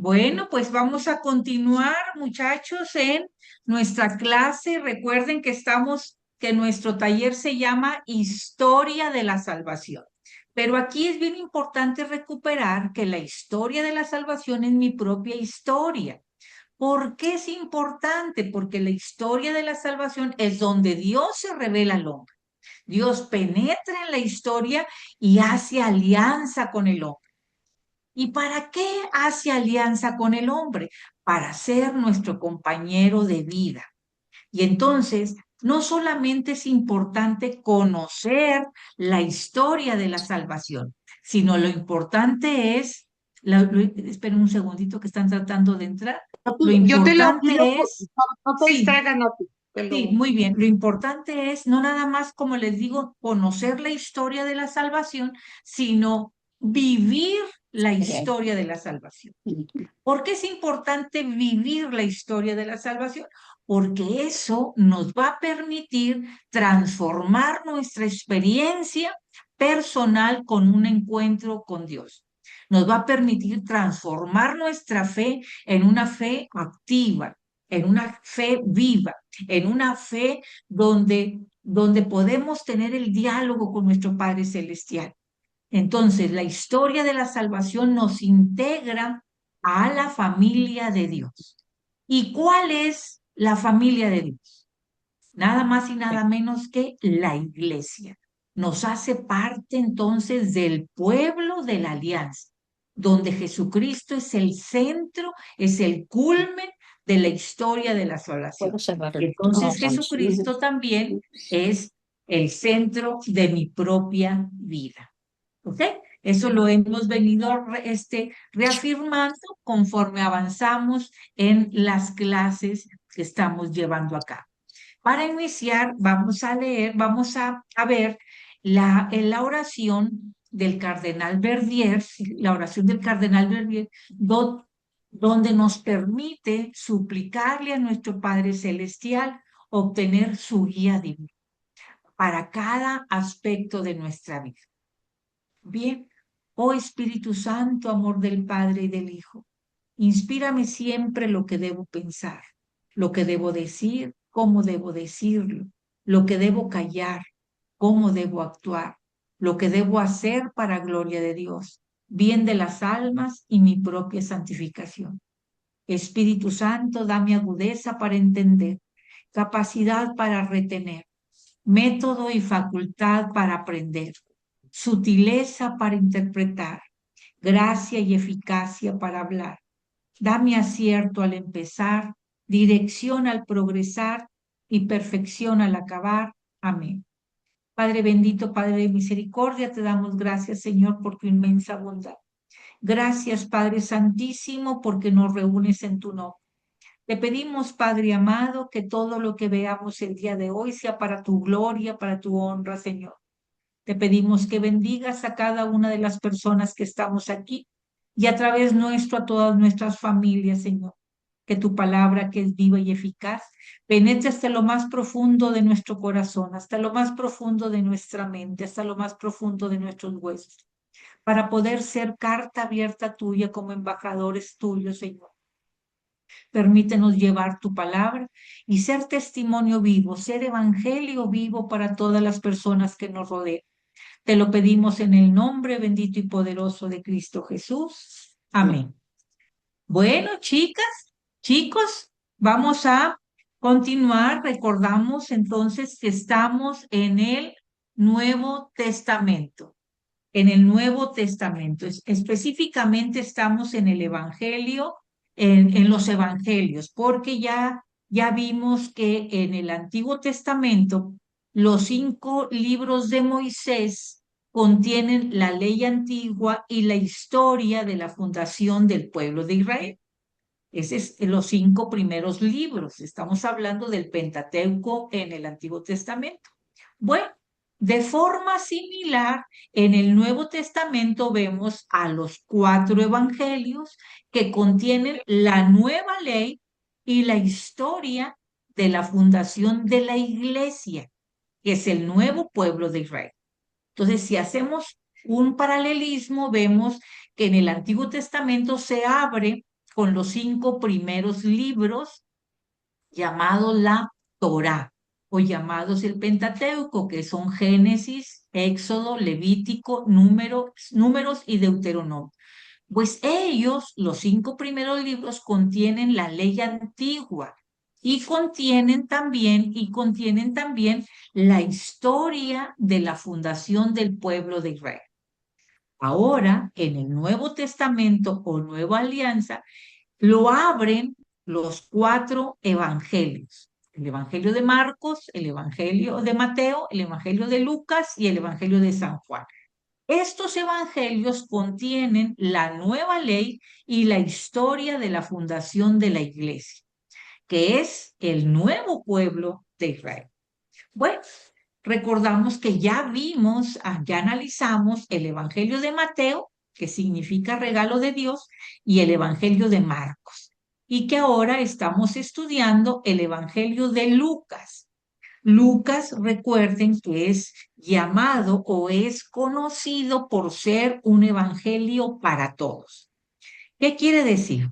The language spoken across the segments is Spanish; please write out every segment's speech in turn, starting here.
Bueno, pues vamos a continuar, muchachos, en nuestra clase. Recuerden que nuestro taller se llama Historia de la Salvación. Pero aquí es bien importante recuperar que la historia de la salvación es mi propia historia. ¿Por qué es importante? Porque la historia de la salvación es donde Dios se revela al hombre. Dios penetra en la historia y hace alianza con el hombre. ¿Y para qué hace alianza con el hombre? Para ser nuestro compañero de vida. Y entonces, no solamente es importante conocer la historia de la salvación, sino lo importante es, esperen un segundito que están tratando de entrar, lo Yo te lo pido, importante es, no te sí, distraigas, no sí, muy bien. Lo importante es no nada más, como les digo, conocer la historia de la salvación, sino vivir la historia de la salvación. ¿Por qué es importante vivir la historia de la salvación? Porque eso nos va a permitir transformar nuestra experiencia personal con un encuentro con Dios. Nos va a permitir transformar nuestra fe en una fe activa, en una fe viva, en una fe donde podemos tener el diálogo con nuestro Padre Celestial. Entonces, la historia de la salvación nos integra a la familia de Dios. ¿Y cuál es la familia de Dios? Nada más y nada menos que la iglesia. Nos hace parte entonces del pueblo de la alianza, donde Jesucristo es el centro, es el culmen de la historia de la salvación. puedo cerrar el Entonces micrófono. Jesucristo también es el centro de mi propia vida. ¿Ok? Eso lo hemos venido reafirmando conforme avanzamos en las clases que estamos llevando acá. Para iniciar, vamos a ver la oración del cardenal Verdier, sí, la oración del cardenal Verdier, donde nos permite suplicarle a nuestro Padre Celestial obtener su guía divina para cada aspecto de nuestra vida. Bien, oh Espíritu Santo, amor del Padre y del Hijo, inspírame siempre lo que debo pensar, lo que debo decir, cómo debo decirlo, lo que debo callar, cómo debo actuar, lo que debo hacer para gloria de Dios, bien de las almas y mi propia santificación. Espíritu Santo, dame agudeza para entender, capacidad para retener, método y facultad para aprender, sutileza para interpretar, gracia y eficacia para hablar. Dame acierto al empezar, dirección al progresar y perfección al acabar. Amén. Padre bendito, Padre de misericordia, te damos gracias, Señor, por tu inmensa bondad. Gracias, Padre Santísimo, porque nos reúnes en tu nombre. Te pedimos, Padre amado, que todo lo que veamos el día de hoy sea para tu gloria, para tu honra, Señor. Te pedimos que bendigas a cada una de las personas que estamos aquí y a través nuestro a todas nuestras familias, Señor. Que tu palabra, que es viva y eficaz, penetre hasta lo más profundo de nuestro corazón, hasta lo más profundo de nuestra mente, hasta lo más profundo de nuestros huesos, para poder ser carta abierta tuya como embajadores tuyos, Señor. Permítenos llevar tu palabra y ser testimonio vivo, ser evangelio vivo para todas las personas que nos rodean. Te lo pedimos en el nombre bendito y poderoso de Cristo Jesús. Amén. Bueno, chicas, chicos, vamos a continuar. Recordamos entonces que estamos en el Nuevo Testamento. En el Nuevo Testamento. Específicamente estamos en el Evangelio, en los Evangelios, porque ya vimos que en el Antiguo Testamento los 5 libros de Moisés contienen la ley antigua y la historia de la fundación del pueblo de Israel. Esos es los 5 primeros libros. Estamos hablando del Pentateuco en el Antiguo Testamento. Bueno, de forma similar, en el Nuevo Testamento vemos a los 4 evangelios que contienen la nueva ley y la historia de la fundación de la iglesia, que es el nuevo pueblo de Israel. Entonces, si hacemos un paralelismo, vemos que en el Antiguo Testamento se abre con los 5 primeros libros llamados la Torá o llamados el Pentateuco, que son Génesis, Éxodo, Levítico, Números y Deuteronomio. Pues ellos, los 5 primeros libros, contienen la ley antigua y contienen también la historia de la fundación del pueblo de Israel. Ahora, en el Nuevo Testamento o Nueva Alianza, lo abren los 4 evangelios. El Evangelio de Marcos, el Evangelio de Mateo, el Evangelio de Lucas y el Evangelio de San Juan. Estos evangelios contienen la nueva ley y la historia de la fundación de la iglesia, que es el nuevo pueblo de Israel. Bueno, recordamos que ya analizamos el Evangelio de Mateo, que significa regalo de Dios, y el Evangelio de Marcos, y que ahora estamos estudiando el Evangelio de Lucas. Lucas, recuerden que es llamado o es conocido por ser un evangelio para todos. ¿Qué quiere decir?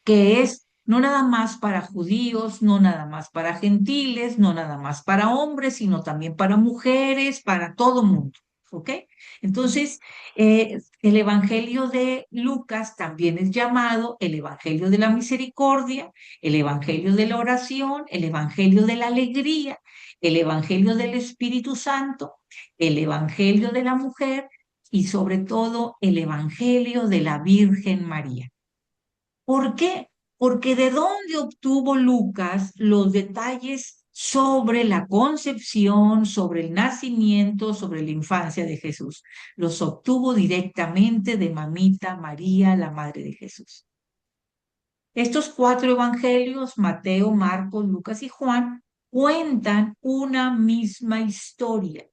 Que es no nada más para judíos, no nada más para gentiles, no nada más para hombres, sino también para mujeres, para todo mundo. ¿Ok? Entonces, el Evangelio de Lucas también es llamado el Evangelio de la Misericordia, el Evangelio de la Oración, el Evangelio de la Alegría, el Evangelio del Espíritu Santo, el Evangelio de la Mujer y sobre todo el Evangelio de la Virgen María. ¿Por qué? Porque de dónde obtuvo Lucas los detalles sobre la concepción, sobre el nacimiento, sobre la infancia de Jesús. Los obtuvo directamente de mamita María, la madre de Jesús. Estos 4 evangelios, Mateo, Marcos, Lucas y Juan, cuentan una misma historia,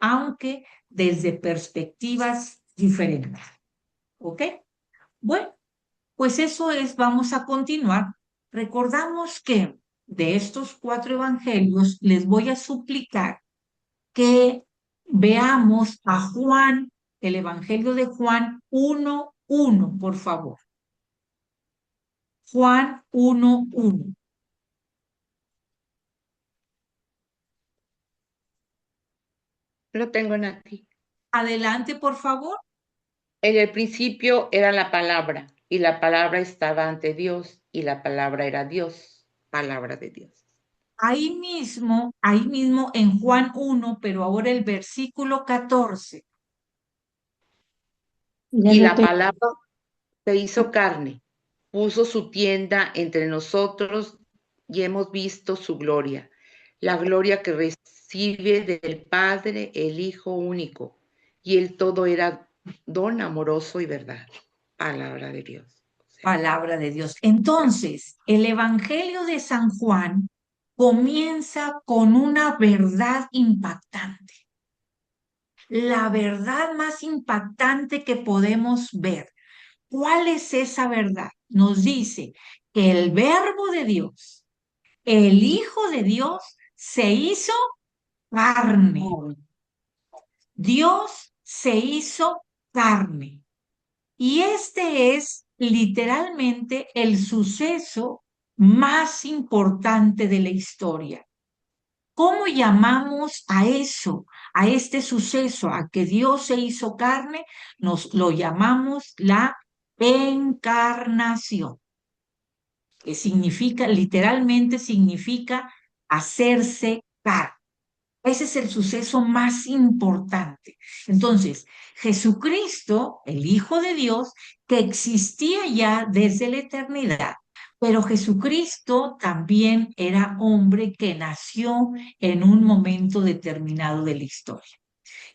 aunque desde perspectivas diferentes. ¿Ok? Bueno. Pues eso es, vamos a continuar. Recordamos que de estos 4 evangelios les voy a suplicar que veamos a Juan, el evangelio de Juan 1:1, por favor. Juan 1:1. Lo tengo en aquí. Adelante, por favor. En el principio era la palabra, y la palabra estaba ante Dios, y la palabra era Dios, palabra de Dios. Ahí mismo en Juan 1, pero ahora el versículo 14. Y la palabra se hizo carne, puso su tienda entre nosotros, y hemos visto su gloria, la gloria que recibe del Padre, el Hijo único, y el todo era don amoroso y verdad, palabra de Dios. Palabra de Dios. Entonces, el Evangelio de San Juan comienza con una verdad impactante, la verdad más impactante que podemos ver. ¿Cuál es esa verdad? Nos dice que el Verbo de Dios, el Hijo de Dios, se hizo carne. Dios se hizo carne. Y este es literalmente el suceso más importante de la historia. ¿Cómo llamamos a eso, a este suceso, a que Dios se hizo carne? Nos lo llamamos la encarnación, que significa, literalmente significa hacerse carne. Ese es el suceso más importante. Entonces, Jesucristo, el Hijo de Dios, que existía ya desde la eternidad, pero Jesucristo también era hombre que nació en un momento determinado de la historia.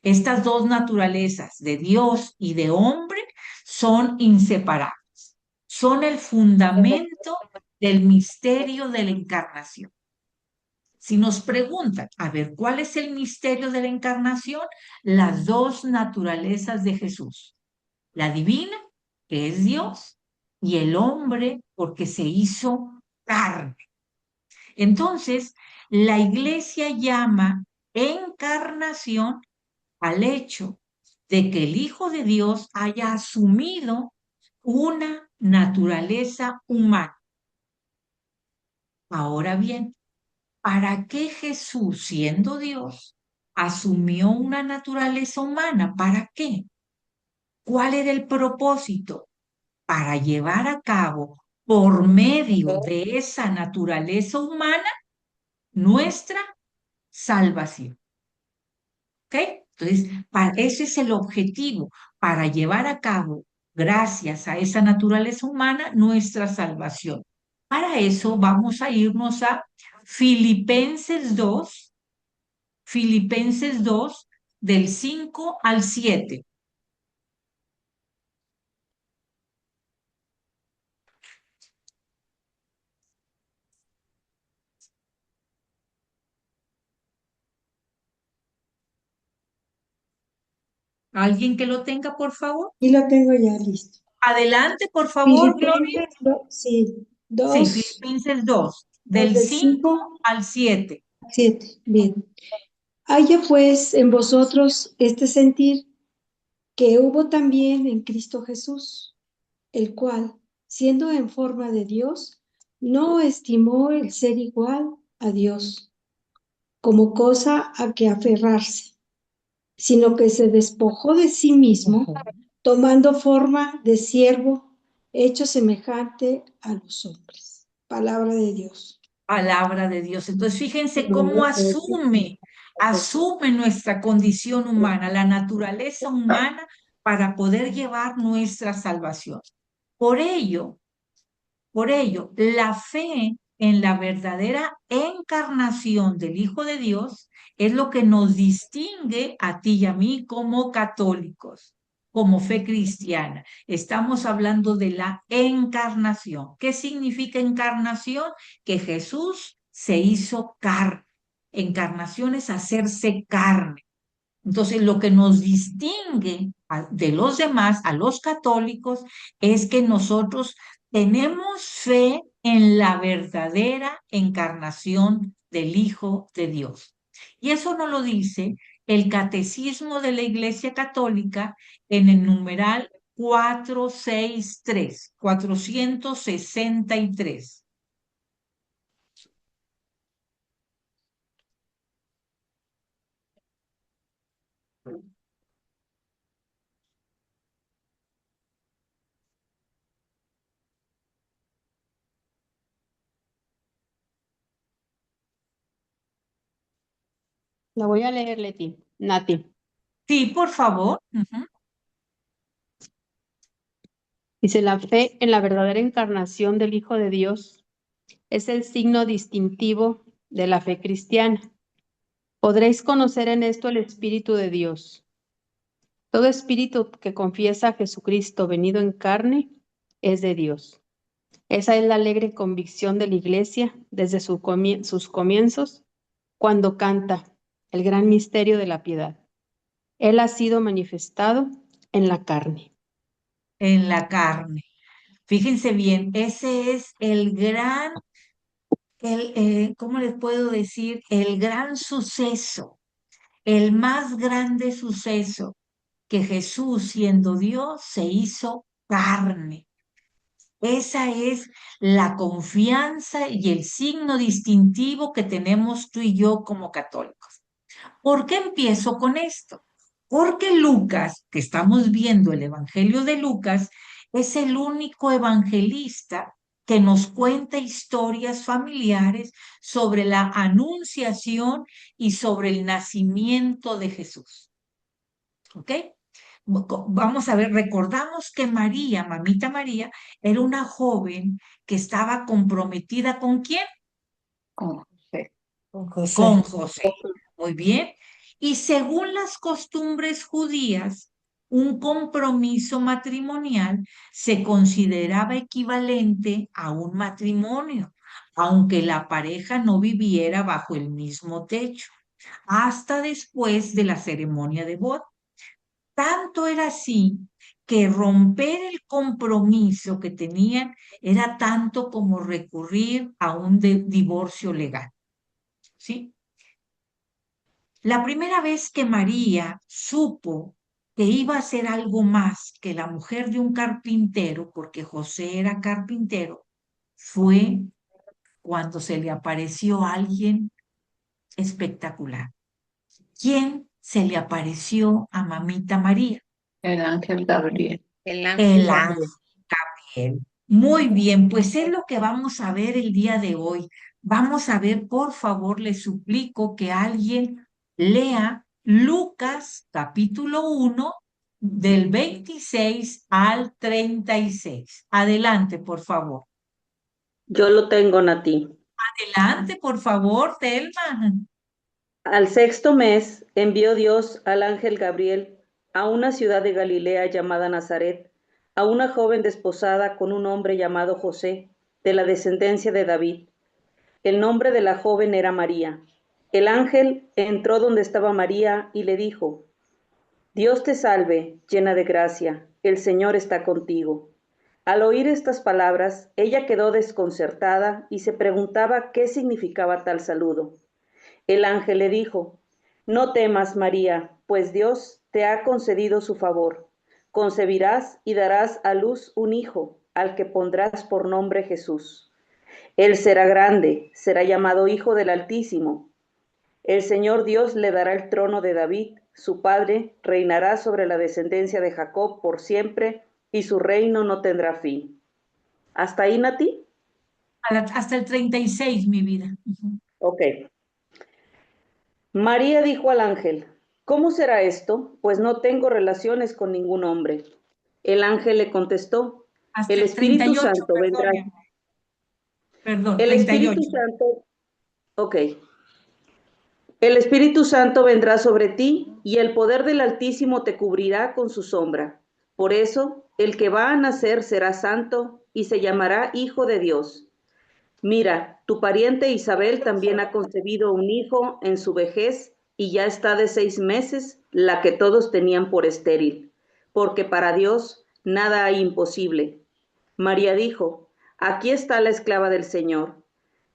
Estas dos naturalezas, de Dios y de hombre, son inseparables. Son el fundamento del misterio de la encarnación. Si nos preguntan, a ver, ¿cuál es el misterio de la encarnación? Las dos naturalezas de Jesús. La divina, que es Dios, y el hombre, porque se hizo carne. Entonces, la iglesia llama encarnación al hecho de que el Hijo de Dios haya asumido una naturaleza humana. Ahora bien, ¿para qué Jesús, siendo Dios, asumió una naturaleza humana? ¿Para qué? ¿Cuál era el propósito? Para llevar a cabo, por medio de esa naturaleza humana, nuestra salvación. ¿Ok? Entonces, ese es el objetivo, para llevar a cabo, gracias a esa naturaleza humana, nuestra salvación. Para eso vamos a irnos a Filipenses 2, Filipenses 2, del 5 al 7. ¿Alguien que lo tenga, por favor? Y lo tengo ya listo. Adelante, por favor, Gloria. Filipenses, sí, Sí, 2, Filipenses 2, 2 del del 5 5 al 7. al 7. Bien. Haya pues en vosotros este sentir que hubo también en Cristo Jesús, el cual, siendo en forma de Dios, no estimó el ser igual a Dios como cosa a que aferrarse, sino que se despojó de sí mismo, tomando forma de siervo, hecho semejante a los hombres. Palabra de Dios. Palabra de Dios. Entonces, fíjense cómo Nombre sea Cristo. asume nuestra condición humana, la naturaleza humana, para poder llevar nuestra salvación. Por ello, Por ello, la fe en la verdadera encarnación del Hijo de Dios es lo que nos distingue a ti y a mí como católicos, como fe cristiana. Estamos hablando de la encarnación. ¿Qué significa encarnación? Que Jesús se hizo carne. Encarnación es hacerse carne. Entonces, lo que nos distingue de los demás, a los católicos, es que nosotros tenemos fe en la verdadera encarnación del Hijo de Dios. Y eso nos lo dice el Catecismo de la Iglesia Católica en el numeral 463, 463. La voy a leer, Nati. Sí, por favor. Ujú. Dice, la fe en la verdadera encarnación del Hijo de Dios es el signo distintivo de la fe cristiana. Podréis conocer en esto el Espíritu de Dios. Todo espíritu que confiesa a Jesucristo venido en carne es de Dios. Esa es la alegre convicción de la Iglesia desde sus comienzos, cuando canta el gran misterio de la piedad. Él ha sido manifestado en la carne. En la carne. Fíjense bien, ese es el gran, ¿cómo les puedo decir? El gran suceso, el más grande suceso, que Jesús, siendo Dios, se hizo carne. Esa es la confianza y el signo distintivo que tenemos tú y yo como católicos. ¿Por qué empiezo con esto? Porque Lucas, que estamos viendo el Evangelio de Lucas, es el único evangelista que nos cuenta historias familiares sobre la anunciación y sobre el nacimiento de Jesús. ¿Ok? Vamos a ver, recordamos que María, mamita María, era una joven que estaba comprometida ¿con quién? Con José. Con José. Con José. Muy bien. Y según las costumbres judías, un compromiso matrimonial se consideraba equivalente a un matrimonio, aunque la pareja no viviera bajo el mismo techo, hasta después de la ceremonia de boda. Tanto era así que romper el compromiso que tenían era tanto como recurrir a un divorcio legal. ¿Sí? La primera vez que María supo que iba a ser algo más que la mujer de un carpintero, porque José era carpintero, fue cuando se le apareció a alguien espectacular. ¿Quién se le apareció a Mamita María? El ángel Gabriel. El ángel El ángel Gabriel. Gabriel. Muy bien, pues es lo que vamos a ver el día de hoy. Vamos a ver, por favor, le suplico que alguien lea Lucas capítulo 1 del 26 al 36. Adelante, por favor. Yo lo tengo, Nati. Adelante, por favor, Telma. Al sexto mes envió Dios al ángel Gabriel a una ciudad de Galilea llamada Nazaret, a una joven desposada con un hombre llamado José, de la descendencia de David. El nombre de la joven era María. El ángel entró donde estaba María y le dijo: Dios te salve, llena de gracia, el Señor está contigo. Al oír estas palabras, ella quedó desconcertada y se preguntaba qué significaba tal saludo. El ángel le dijo: No temas, María, pues Dios te ha concedido su favor. Concebirás y darás a luz un hijo, al que pondrás por nombre Jesús. Él será grande, será llamado Hijo del Altísimo. El Señor Dios le dará el trono de David, su padre, reinará sobre la descendencia de Jacob por siempre, y su reino no tendrá fin. ¿Hasta ahí, Nati? Hasta el 36, mi vida. Ok. María dijo al ángel: ¿Cómo será esto? Pues no tengo relaciones con ningún hombre. El ángel le contestó: Hasta El el Espíritu 38, Santo vendrá. perdón, El Espíritu 38. Santo, ok. El Espíritu Santo vendrá sobre ti y el poder del Altísimo te cubrirá con su sombra. Por eso, el que va a nacer será santo y se llamará Hijo de Dios. Mira, tu pariente Isabel también ha concebido un hijo en su vejez y ya está de 6 meses, la que todos tenían por estéril, porque para Dios nada hay imposible. María dijo: Aquí está la esclava del Señor,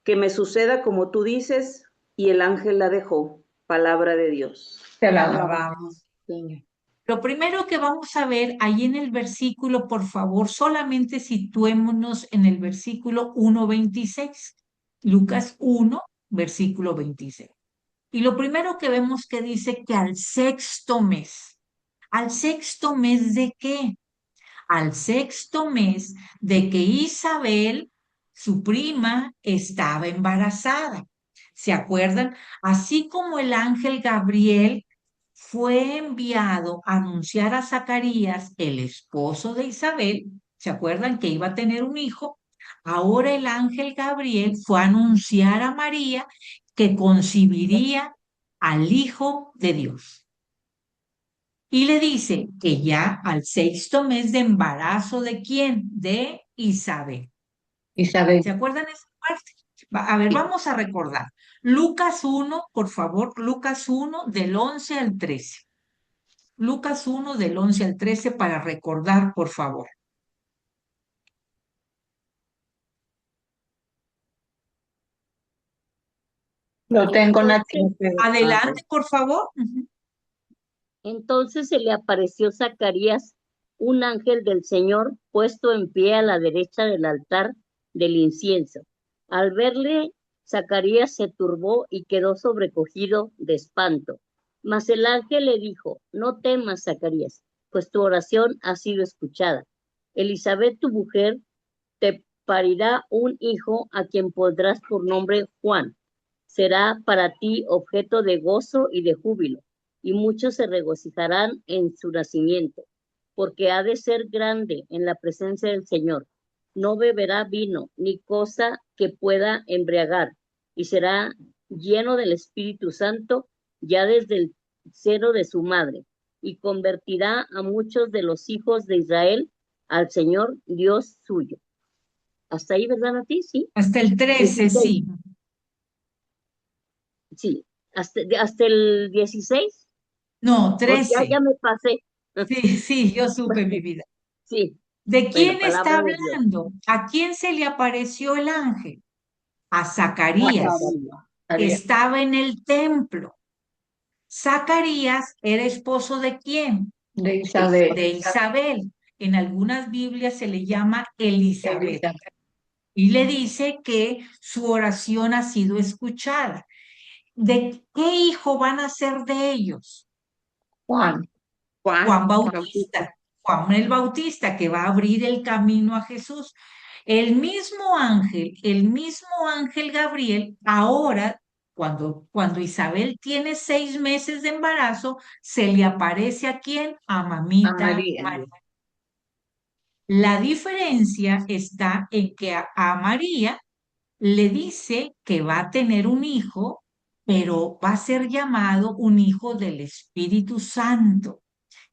que me suceda como tú dices, y el ángel la dejó. Palabra de Dios. Te Te alabamos. alabamos, Señor. Lo primero que vamos a ver ahí en el versículo, por favor, solamente situémonos en el versículo 1:26. Lucas 1, versículo 26. Y lo primero que vemos que dice que al sexto mes. ¿Al sexto mes de qué? Al sexto mes de que Isabel, su prima, estaba embarazada. ¿Se acuerdan? Así como el ángel Gabriel fue enviado a anunciar a Zacarías, el esposo de Isabel, ¿se acuerdan que iba a tener un hijo? Ahora el ángel Gabriel fue a anunciar a María que concibiría al Hijo de Dios. Y le dice que ya al sexto mes de embarazo ¿de quién? De Isabel. Isabel. ¿Se acuerdan esa parte? A ver, vamos a recordar. Lucas 1, por favor, Lucas 1 del 11 al 13. Lucas 1 del 11 al 13 para recordar, por favor. Lo tengo, Nati. Adelante, por favor. Entonces se le apareció Zacarías un ángel del Señor puesto en pie a la derecha del altar del incienso. Al verle, Zacarías se turbó y quedó sobrecogido de espanto. Mas el ángel le dijo: No temas, Zacarías, pues tu oración ha sido escuchada. Elizabeth, tu mujer, te parirá un hijo a quien pondrás por nombre Juan. Será para ti objeto de gozo y de júbilo, y muchos se regocijarán en su nacimiento, porque ha de ser grande en la presencia del Señor. No beberá vino ni cosa que pueda embriagar, y será lleno del Espíritu Santo ya desde el seno de su madre, y convertirá a muchos de los hijos de Israel al Señor Dios suyo. Hasta ahí, ¿verdad, Nati? Sí. Hasta el 13, 16. sí. Sí. Hasta el 16. No, Ya 13. me pasé. Sí, sí, yo supe mi vida. Sí. ¿De Bueno, quién está palabra de Dios. hablando? ¿A quién se le apareció el ángel? A Ah, Zacarías, que María. estaba en el templo. Zacarías era esposo ¿de quién? De Isabel. de Isabel. En algunas Biblias se le llama Elizabeth. Elizabeth. Y le dice que su oración ha sido escuchada. ¿De qué hijo van a ser de ellos? Juan. Juan Bautista. Bautista. Juan el Bautista, que va a abrir el camino a Jesús. El mismo ángel Gabriel, ahora, cuando Isabel tiene 6 meses de embarazo, se le aparece ¿a quién? A mamita María. María. La diferencia está en que a María le dice que va a tener un hijo, pero va a ser llamado un hijo del Espíritu Santo,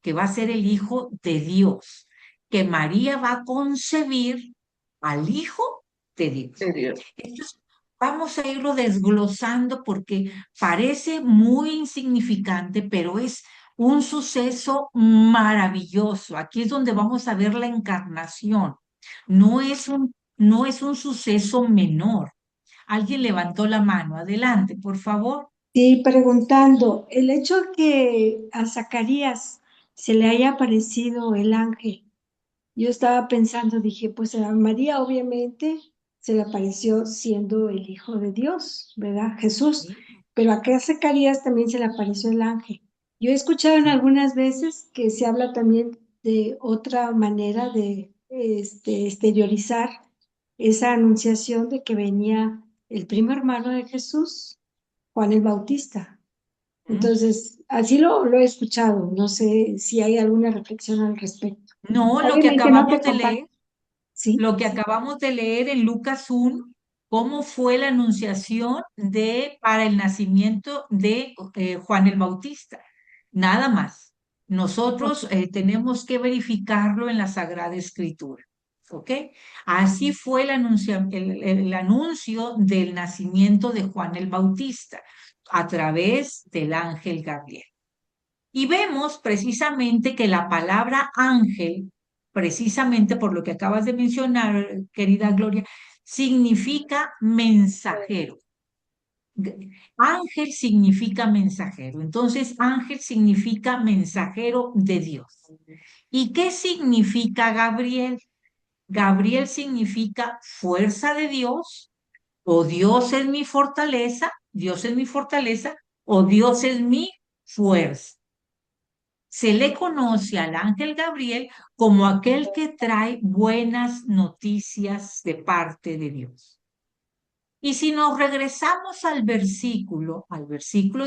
que va a ser el Hijo de Dios, que María va a concebir al Hijo de Dios. De Dios. Entonces, vamos a irlo desglosando porque parece muy insignificante, pero es un suceso maravilloso. Aquí es donde vamos a ver la encarnación. No es un suceso menor. Alguien levantó la mano. Adelante, por favor. Sí, preguntando, el hecho que a Zacarías se le haya aparecido el ángel, yo estaba pensando, dije, pues a María obviamente se le apareció siendo el Hijo de Dios, ¿verdad? Jesús, Sí, pero acá a Zacarías también se le apareció el ángel. Yo he escuchado en algunas veces que se habla también de otra manera de exteriorizar esa anunciación de que venía el primo hermano de Jesús, Juan el Bautista. Entonces, así lo he escuchado. No sé si hay alguna reflexión al respecto. No, lo que Obviamente no te acabamos de comparto. leer. Sí, Lo que acabamos de leer en Lucas 1, cómo fue la anunciación para el nacimiento de Juan el Bautista. Nada más. Nosotros tenemos que verificarlo en la Sagrada Escritura. ¿Ok? Así fue el anuncio del nacimiento de Juan el Bautista a través del ángel Gabriel. Y vemos precisamente que la palabra ángel, precisamente por lo que acabas de mencionar, querida Gloria, significa mensajero. Ángel significa mensajero. Entonces, ángel significa mensajero de Dios. ¿Y qué significa Gabriel? Gabriel significa fuerza de Dios, o Dios es mi fortaleza, Dios es mi fortaleza, o Dios es mi fuerza. Se le conoce al ángel Gabriel como aquel que trae buenas noticias de parte de Dios. Y si nos regresamos al versículo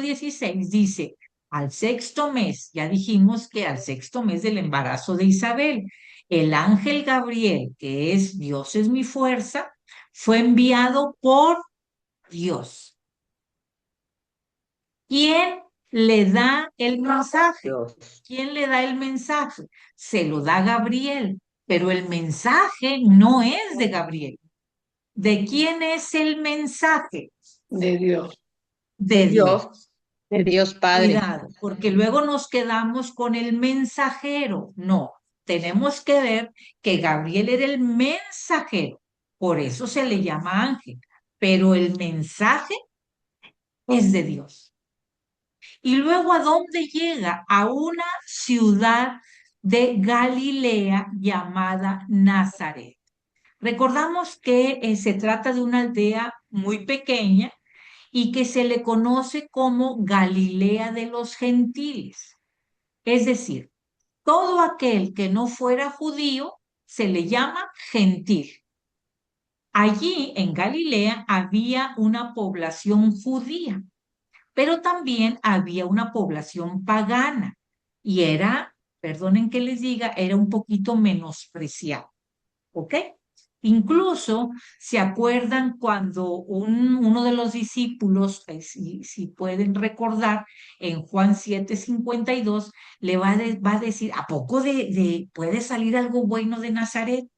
16, dice, al sexto mes, ya dijimos que al sexto mes del embarazo de Isabel, el ángel Gabriel, que es Dios es mi fuerza, fue enviado por Dios. ¿Quién le da el mensaje? Dios. ¿Quién le da el mensaje? Se lo da Gabriel, pero el mensaje no es de Gabriel. ¿De quién es el mensaje? De Dios. De Dios. De Dios Padre. Cuidado, porque luego nos quedamos con el mensajero. No, tenemos que ver que Gabriel era el mensajero, por eso se le llama ángel, pero el mensaje es de Dios. Y luego, ¿a dónde llega? A una ciudad de Galilea llamada Nazaret. Recordamos que se trata de una aldea muy pequeña y que se le conoce como Galilea de los gentiles. Es decir, todo aquel que no fuera judío se le llama gentil. Allí en Galilea había una población judía, pero también había una población pagana y era, perdonen que les diga, era un poquito menospreciada. ¿Ok? Incluso se acuerdan cuando uno de los discípulos, si pueden recordar, en Juan 7:52, le va a decir, ¿a poco puede salir algo bueno de Nazaret?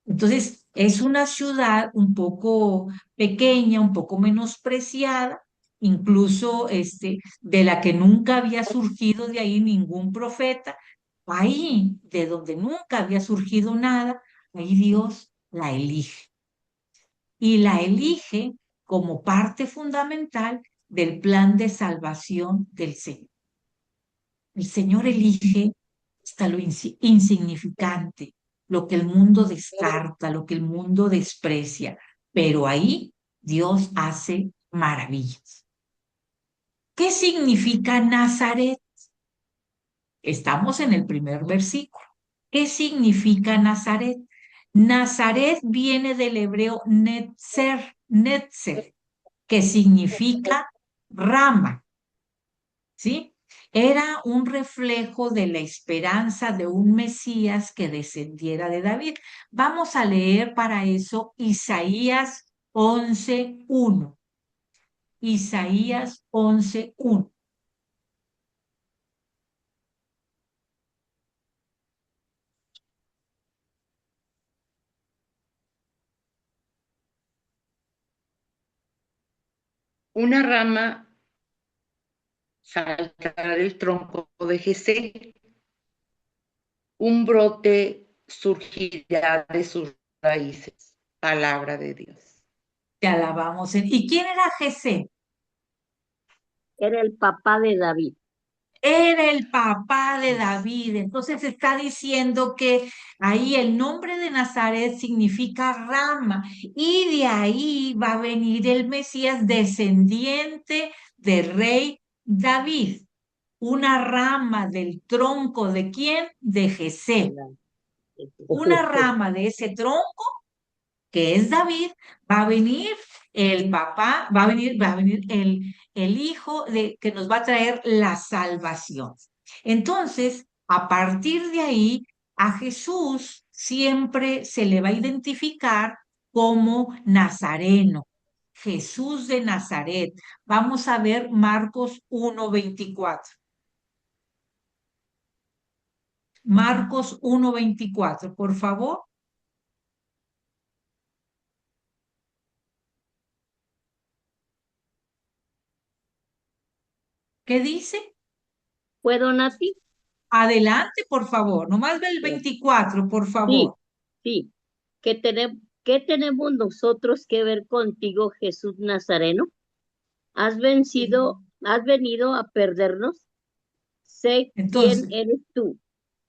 Entonces, es una ciudad un poco pequeña, un poco menospreciada, incluso de la que nunca había surgido de ahí ningún profeta. Ahí, de donde nunca había surgido nada, ahí Dios la elige. Y la elige como parte fundamental del plan de salvación del Señor. El Señor elige hasta lo insignificante, lo que el mundo descarta, lo que el mundo desprecia, pero ahí Dios hace maravillas. ¿Qué significa Nazaret? Estamos en el primer versículo. ¿Qué significa Nazaret? Nazaret viene del hebreo netzer, que significa rama, ¿sí? Era un reflejo de la esperanza de un Mesías que descendiera de David. Vamos a leer para eso Isaías 11:1. Isaías 11:1. Una rama saltará del tronco de Jesé, un brote surgirá de sus raíces. Palabra de Dios. Te alabamos. ¿Y quién era Jesé? Era el papá de David. Era el papá de David. Entonces está diciendo que ahí el nombre de Nazaret significa rama y de ahí va a venir el Mesías descendiente del rey David. Una rama del tronco de ¿quién? De Jesé. Una rama de ese tronco que es David, va a venir el papá, va a venir el hijo que nos va a traer la salvación. Entonces, a partir de ahí, a Jesús siempre se le va a identificar como Nazareno, Jesús de Nazaret. Vamos a ver Marcos 1:24. Marcos 1:24, por favor. ¿Qué dice? ¿Puedo, Nati? Adelante, por favor. Nomás ve el 24, por Sí, favor. sí. ¿Qué tenemos nosotros que ver contigo, Jesús Nazareno? ¿Has venido a perdernos? Sé quién Entonces, eres tú.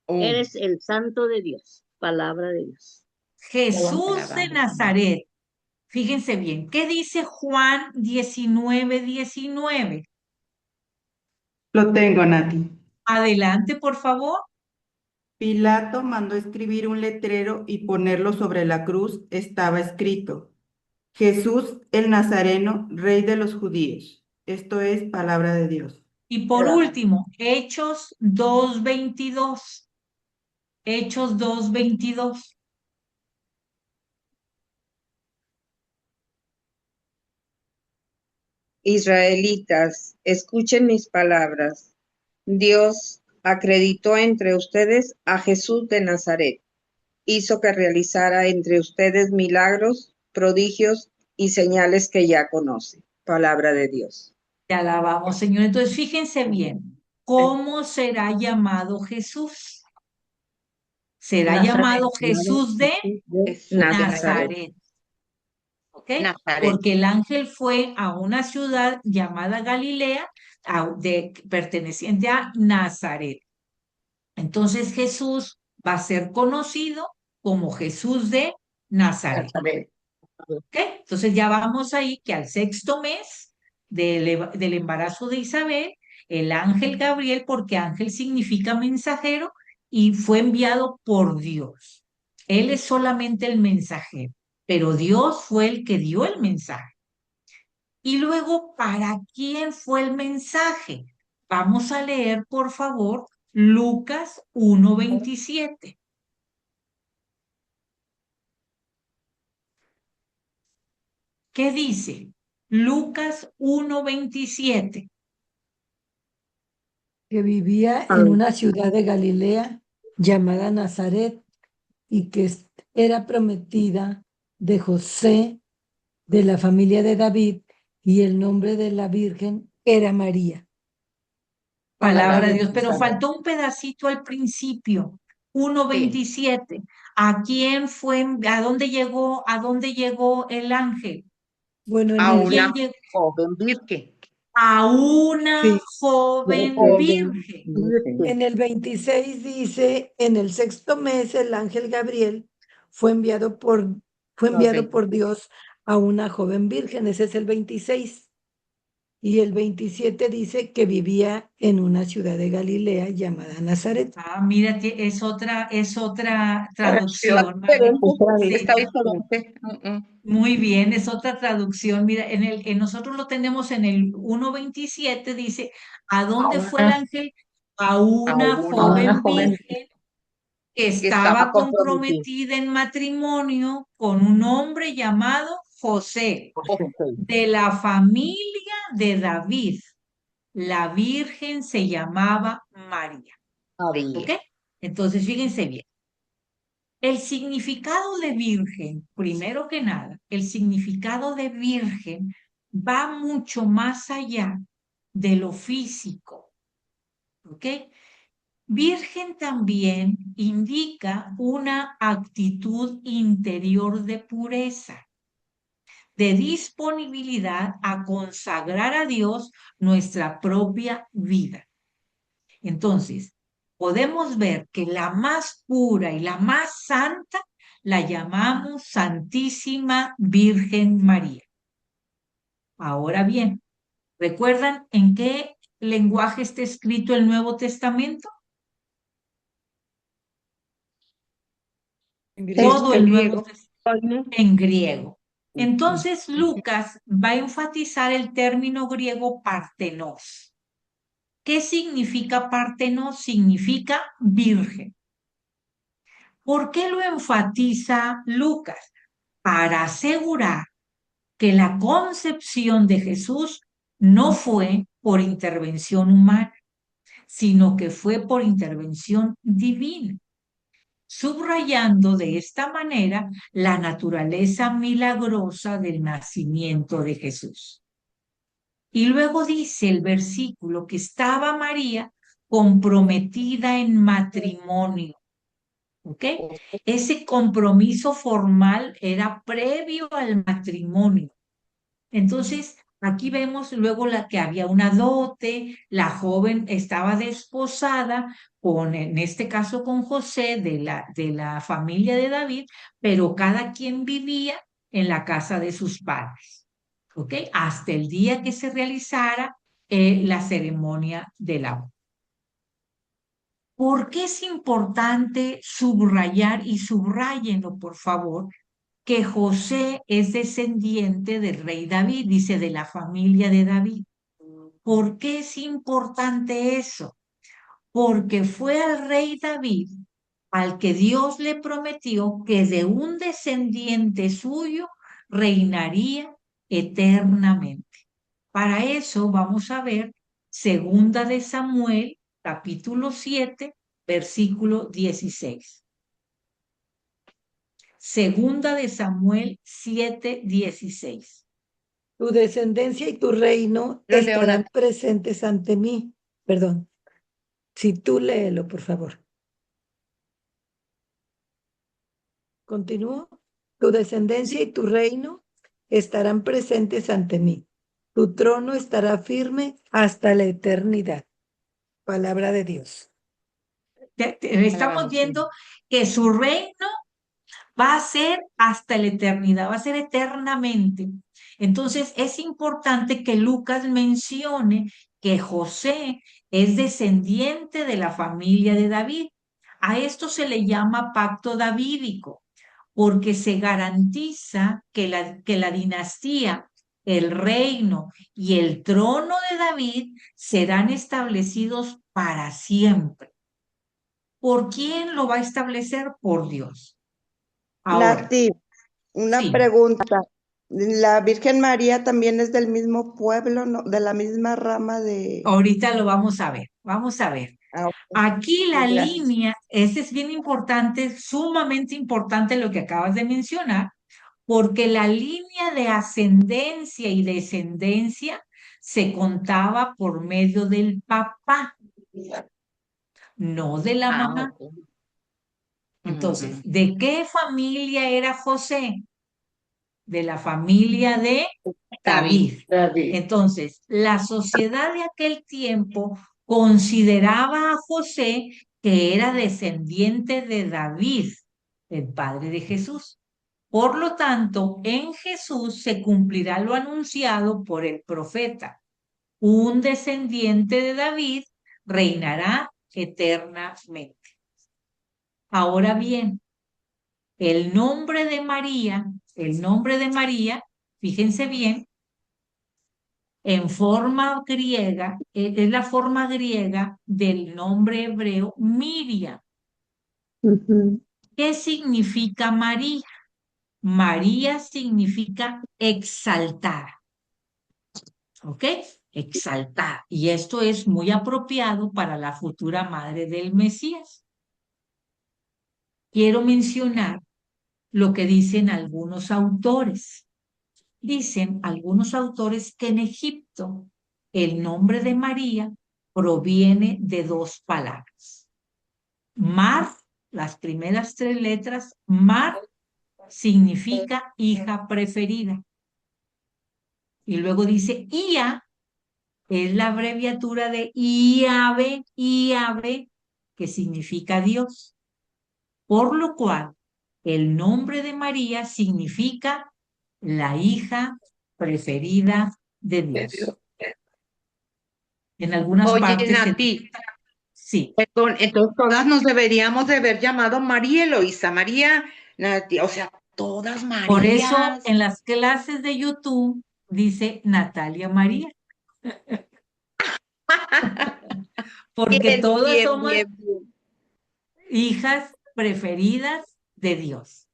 Oh, Eres el Santo de Dios. Palabra de Dios. Jesús de alabamos. Nazaret. Fíjense bien, ¿qué dice Juan 19:19? Lo tengo, Nati. Adelante, por favor. Pilato mandó escribir un letrero y ponerlo sobre la cruz. Estaba escrito: Jesús el Nazareno, Rey de los Judíos. Esto es palabra de Dios. Y por último, Hechos 2:22. Hechos 2:22. Israelitas, escuchen mis palabras. Dios acreditó entre ustedes a Jesús de Nazaret. Hizo que realizara entre ustedes milagros, prodigios y señales que ya conocen. Palabra de Dios. Te alabamos, Señor. Entonces, fíjense bien, ¿cómo será llamado Jesús? Será llamado Jesús de Jesús Nazaret. ¿Ok? Nazaret. Porque el ángel fue a una ciudad llamada Galilea, perteneciente a Nazaret. Entonces Jesús va a ser conocido como Jesús de Nazaret. ¿Ok? Entonces ya vamos ahí que al 6º mes del embarazo de Isabel, el ángel Gabriel, porque ángel significa mensajero, y fue enviado por Dios. Él es solamente el mensajero, pero Dios fue el que dio el mensaje. Y luego, ¿para quién fue el mensaje? Vamos a leer, por favor, Lucas 1:27. ¿Qué dice? Lucas 1:27. Que vivía en una ciudad de Galilea llamada Nazaret y que era prometida de José, de la familia de David, y el nombre de la Virgen era María. Palabra de Dios, pero faltó un pedacito al principio. 1:27. ¿A quién fue? ¿A dónde llegó? ¿A dónde llegó el ángel? Bueno, A en el una ¿Quién llegó? joven virgen. a una Sí. joven Joven virgen. virgen. En el 26 dice, en el sexto mes el ángel Gabriel fue enviado por Dios a una joven virgen. Ese es el 26. Y el 27 dice que vivía en una ciudad de Galilea llamada Nazaret. Ah, mira, es otra traducción, Diferente, ¿vale? Sí, está diferente. muy bien, es otra traducción. Mira, en nosotros lo tenemos en el 1:27, dice, ¿a dónde fue el ángel? A una joven virgen que estaba comprometida en matrimonio con un hombre llamado José, de la familia de David. La virgen se llamaba María. ¿Ok? Entonces, fíjense bien. El significado de virgen, primero que nada, el significado de virgen va mucho más allá de lo físico. ¿Ok? Virgen también indica una actitud interior de pureza, de disponibilidad a consagrar a Dios nuestra propia vida. Entonces, podemos ver que la más pura y la más santa la llamamos Santísima Virgen María. Ahora bien, ¿recuerdan en qué lenguaje está escrito el Nuevo Testamento? Todo el Nuevo Testamento en griego. Entonces, Lucas va a enfatizar el término griego partenos. ¿Qué significa partenos? Significa virgen. ¿Por qué lo enfatiza Lucas? Para asegurar que la concepción de Jesús no fue por intervención humana, sino que fue por intervención divina, subrayando de esta manera la naturaleza milagrosa del nacimiento de Jesús. Y luego dice el versículo que estaba María comprometida en matrimonio. ¿Ok? Ese compromiso formal era previo al matrimonio. Entonces, aquí vemos luego que había una dote, la joven estaba desposada en este caso con José de la familia de David, pero cada quien vivía en la casa de sus padres. ¿Ok? Hasta el día que se realizara la ceremonia de la boda. ¿Por qué es importante subrayar, y subrayenlo por favor, que José es descendiente del rey David, dice de la familia de David? ¿Por qué es importante eso? Porque fue al rey David al que Dios le prometió que de un descendiente suyo reinaría eternamente. Para eso vamos a ver Segunda de Samuel, capítulo 7, versículo 16. Segunda de Samuel 7, 16. Tu descendencia y tu reino estarán presentes ante mí. Perdón. Si tú léelo, por favor. Continúo. Tu descendencia y tu reino estarán presentes ante mí. Tu trono estará firme hasta la eternidad. Palabra de Dios. Estamos viendo que su reino va a ser hasta la eternidad, va a ser eternamente. Entonces es importante que Lucas mencione que José es descendiente de la familia de David. A esto se le llama pacto davídico, porque se garantiza que la dinastía, el reino y el trono de David serán establecidos para siempre. ¿Por quién lo va a establecer? Por Dios. Ahora, Nati, una sí. pregunta. ¿La Virgen María también es del mismo pueblo, ¿no? De la misma rama de...? Ahorita lo vamos a ver. Vamos a ver. Ah, ok. Aquí la Gracias. línea, ese es bien importante, sumamente importante lo que acabas de mencionar, porque la línea de ascendencia y descendencia se contaba por medio del papá, no de la mamá. Entonces, ¿de qué familia era José? De la familia de David. David. Entonces, la sociedad de aquel tiempo consideraba a José que era descendiente de David, el padre de Jesús. Por lo tanto, en Jesús se cumplirá lo anunciado por el profeta. Un descendiente de David reinará eternamente. Ahora bien, el nombre de María, fíjense bien, en forma griega, es la forma griega del nombre hebreo Miriam. Ujú. ¿Qué significa María? María significa exaltada, ¿ok? Exaltada. Y esto es muy apropiado para la futura madre del Mesías. Quiero mencionar lo que dicen algunos autores. Dicen algunos autores que en Egipto el nombre de María proviene de dos palabras. Mar, las primeras tres letras, Mar significa hija preferida. Y luego dice Ia, es la abreviatura de Iave, que significa Dios. Por lo cual, el nombre de María significa la hija preferida de Dios. En algunas Oye, partes Nati, sí. perdón, entonces todas nos deberíamos de haber llamado María Eloísa, María, Nati, o sea, todas Por eso Marías. en las clases de YouTube dice Natalia María. Porque Bien, todas bien, somos bien, bien. hijas preferidas de Dios,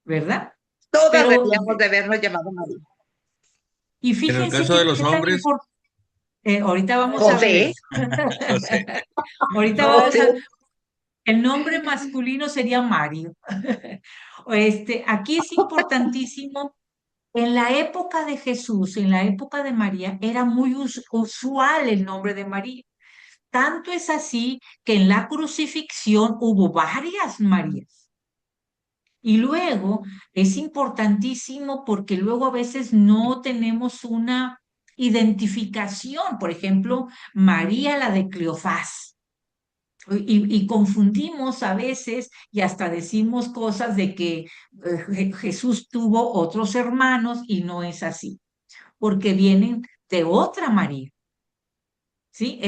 ¿verdad? Todas Pero, deberíamos de habernos llamado María. y En el fíjense caso de los qué tan hombres, importante. Ahorita vamos a ver José, eso. José. Ahorita vamos a. El nombre masculino sería Mario. Aquí es importantísimo. En la época de Jesús, en la época de María, era muy usual el nombre de María. Tanto es así que en la crucifixión hubo varias Marías. Y luego es importantísimo porque luego a veces no tenemos una identificación. Por ejemplo, María la de Cleofás. Y confundimos a veces y hasta decimos cosas de que Jesús tuvo otros hermanos y no es así, porque vienen de otra María. ¿Sí?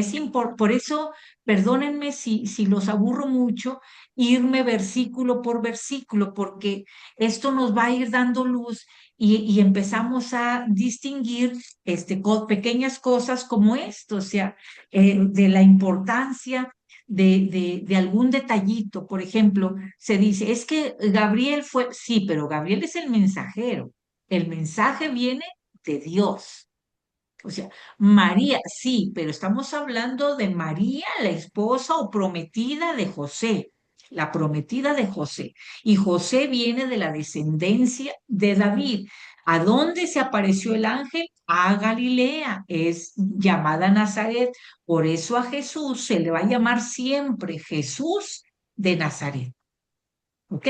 Por eso, perdónenme si los aburro mucho, irme versículo por versículo, porque esto nos va a ir dando luz y empezamos a distinguir pequeñas cosas como esto, o sea, de la importancia de algún detallito. Por ejemplo, se dice, es que Gabriel fue, sí, pero Gabriel es el mensajero. El mensaje viene de Dios. O sea, María, sí, pero estamos hablando de María, la esposa o prometida de José, la prometida de José. Y José viene de la descendencia de David. ¿A dónde se apareció el ángel? A Galilea, es llamada Nazaret. Por eso a Jesús se le va a llamar siempre Jesús de Nazaret. ¿Ok?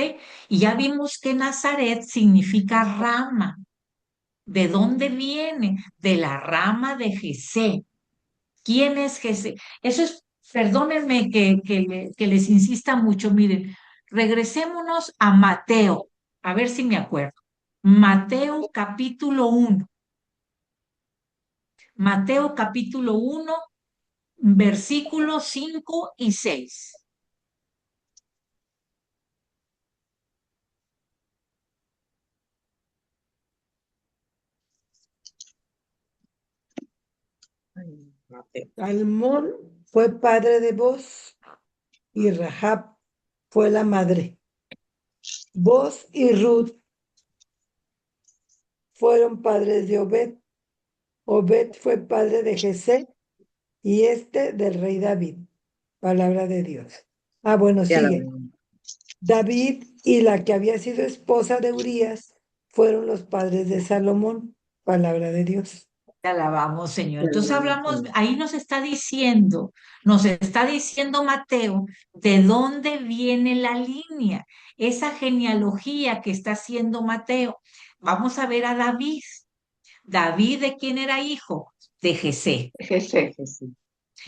Y ya vimos que Nazaret significa rama. ¿De dónde viene? De la rama de Jesé. ¿Quién es Jesé? Eso es, perdónenme que les insista mucho, miren, regresémonos a Mateo, a ver si me acuerdo. Mateo capítulo 1. Mateo capítulo 1, versículos 5 y 6. Salmón fue padre de Boz y Rahab fue la madre. Boz y Ruth fueron padres de Obed. Obed fue padre de Jesé y del rey David. Palabra de Dios. Bueno, sigue. David y la que había sido esposa de Urías fueron los padres de Salomón. Palabra de Dios. Te alabamos, Señor. Entonces hablamos, ahí nos está diciendo Mateo, de dónde viene la línea, esa genealogía que está haciendo Mateo. Vamos a ver a David. David, ¿de quién era hijo? De Jesé. Jesé.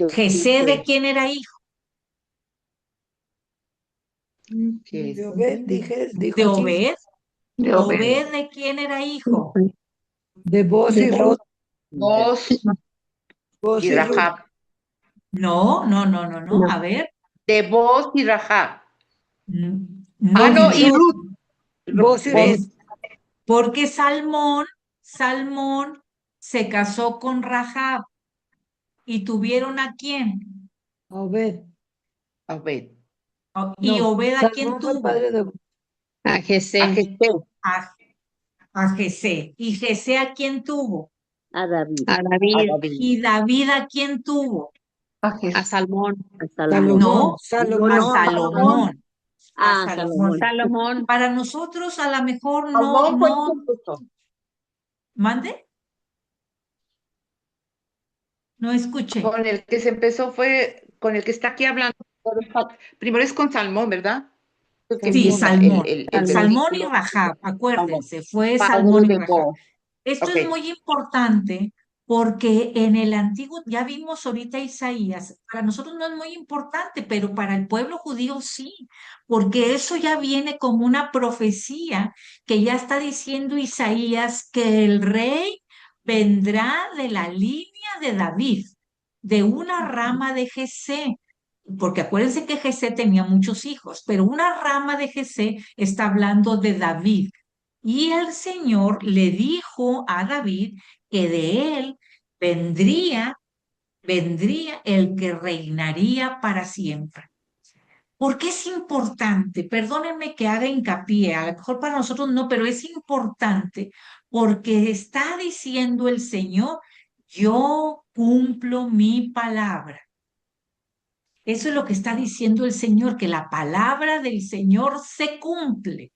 Jesé, ¿de quién era hijo? De Obed, dijo De aquí. Obed. De Obed. Obed, ¿de quién era hijo? De Boz y Ruth. Boaz Boz y y Ruth. Rahab. No. A ver. De Boaz y Rahab. No No, dice. y Ruth. Boz y ¿Ves? Ruth. Porque Salmón se casó con Rahab. ¿Y tuvieron a quién? Obed. Obed. ¿Y No, Obed a quién Salmón fue tuvo? padre de A A Jesé. Jesé. A Jesé. ¿Y Jesé a quién tuvo? A David, A A David. David. ¿Y David a quién tuvo? A Jesé. A Salmón. a Salomón. No, Salomón. a Salomón. A A Salomón. Salomón. Salomón. Para nosotros a lo mejor Salmón fue el no. que empezó. ¿Mande? No escuché. Con el que se empezó fue con el que está aquí hablando. Primero es con Salmón, ¿verdad? El que Sí, empieza Salmón. el Salmón y versículo. Rahab, acuérdense, fue Padre Salmón y de Rahab. Boaz. Esto Ok. es muy importante porque en el antiguo, ya vimos ahorita Isaías, para nosotros no es muy importante, pero para el pueblo judío sí, porque eso ya viene como una profecía que ya está diciendo Isaías que el rey vendrá de la línea de David, de una rama de Jesé. Porque acuérdense que Jesé tenía muchos hijos, pero una rama de Jesé está hablando de David. Y el Señor le dijo a David que de él vendría el que reinaría para siempre. ¿Por qué es importante? Perdónenme que haga hincapié, a lo mejor para nosotros no, pero es importante porque está diciendo el Señor, yo cumplo mi palabra. Eso es lo que está diciendo el Señor, que la palabra del Señor se cumple.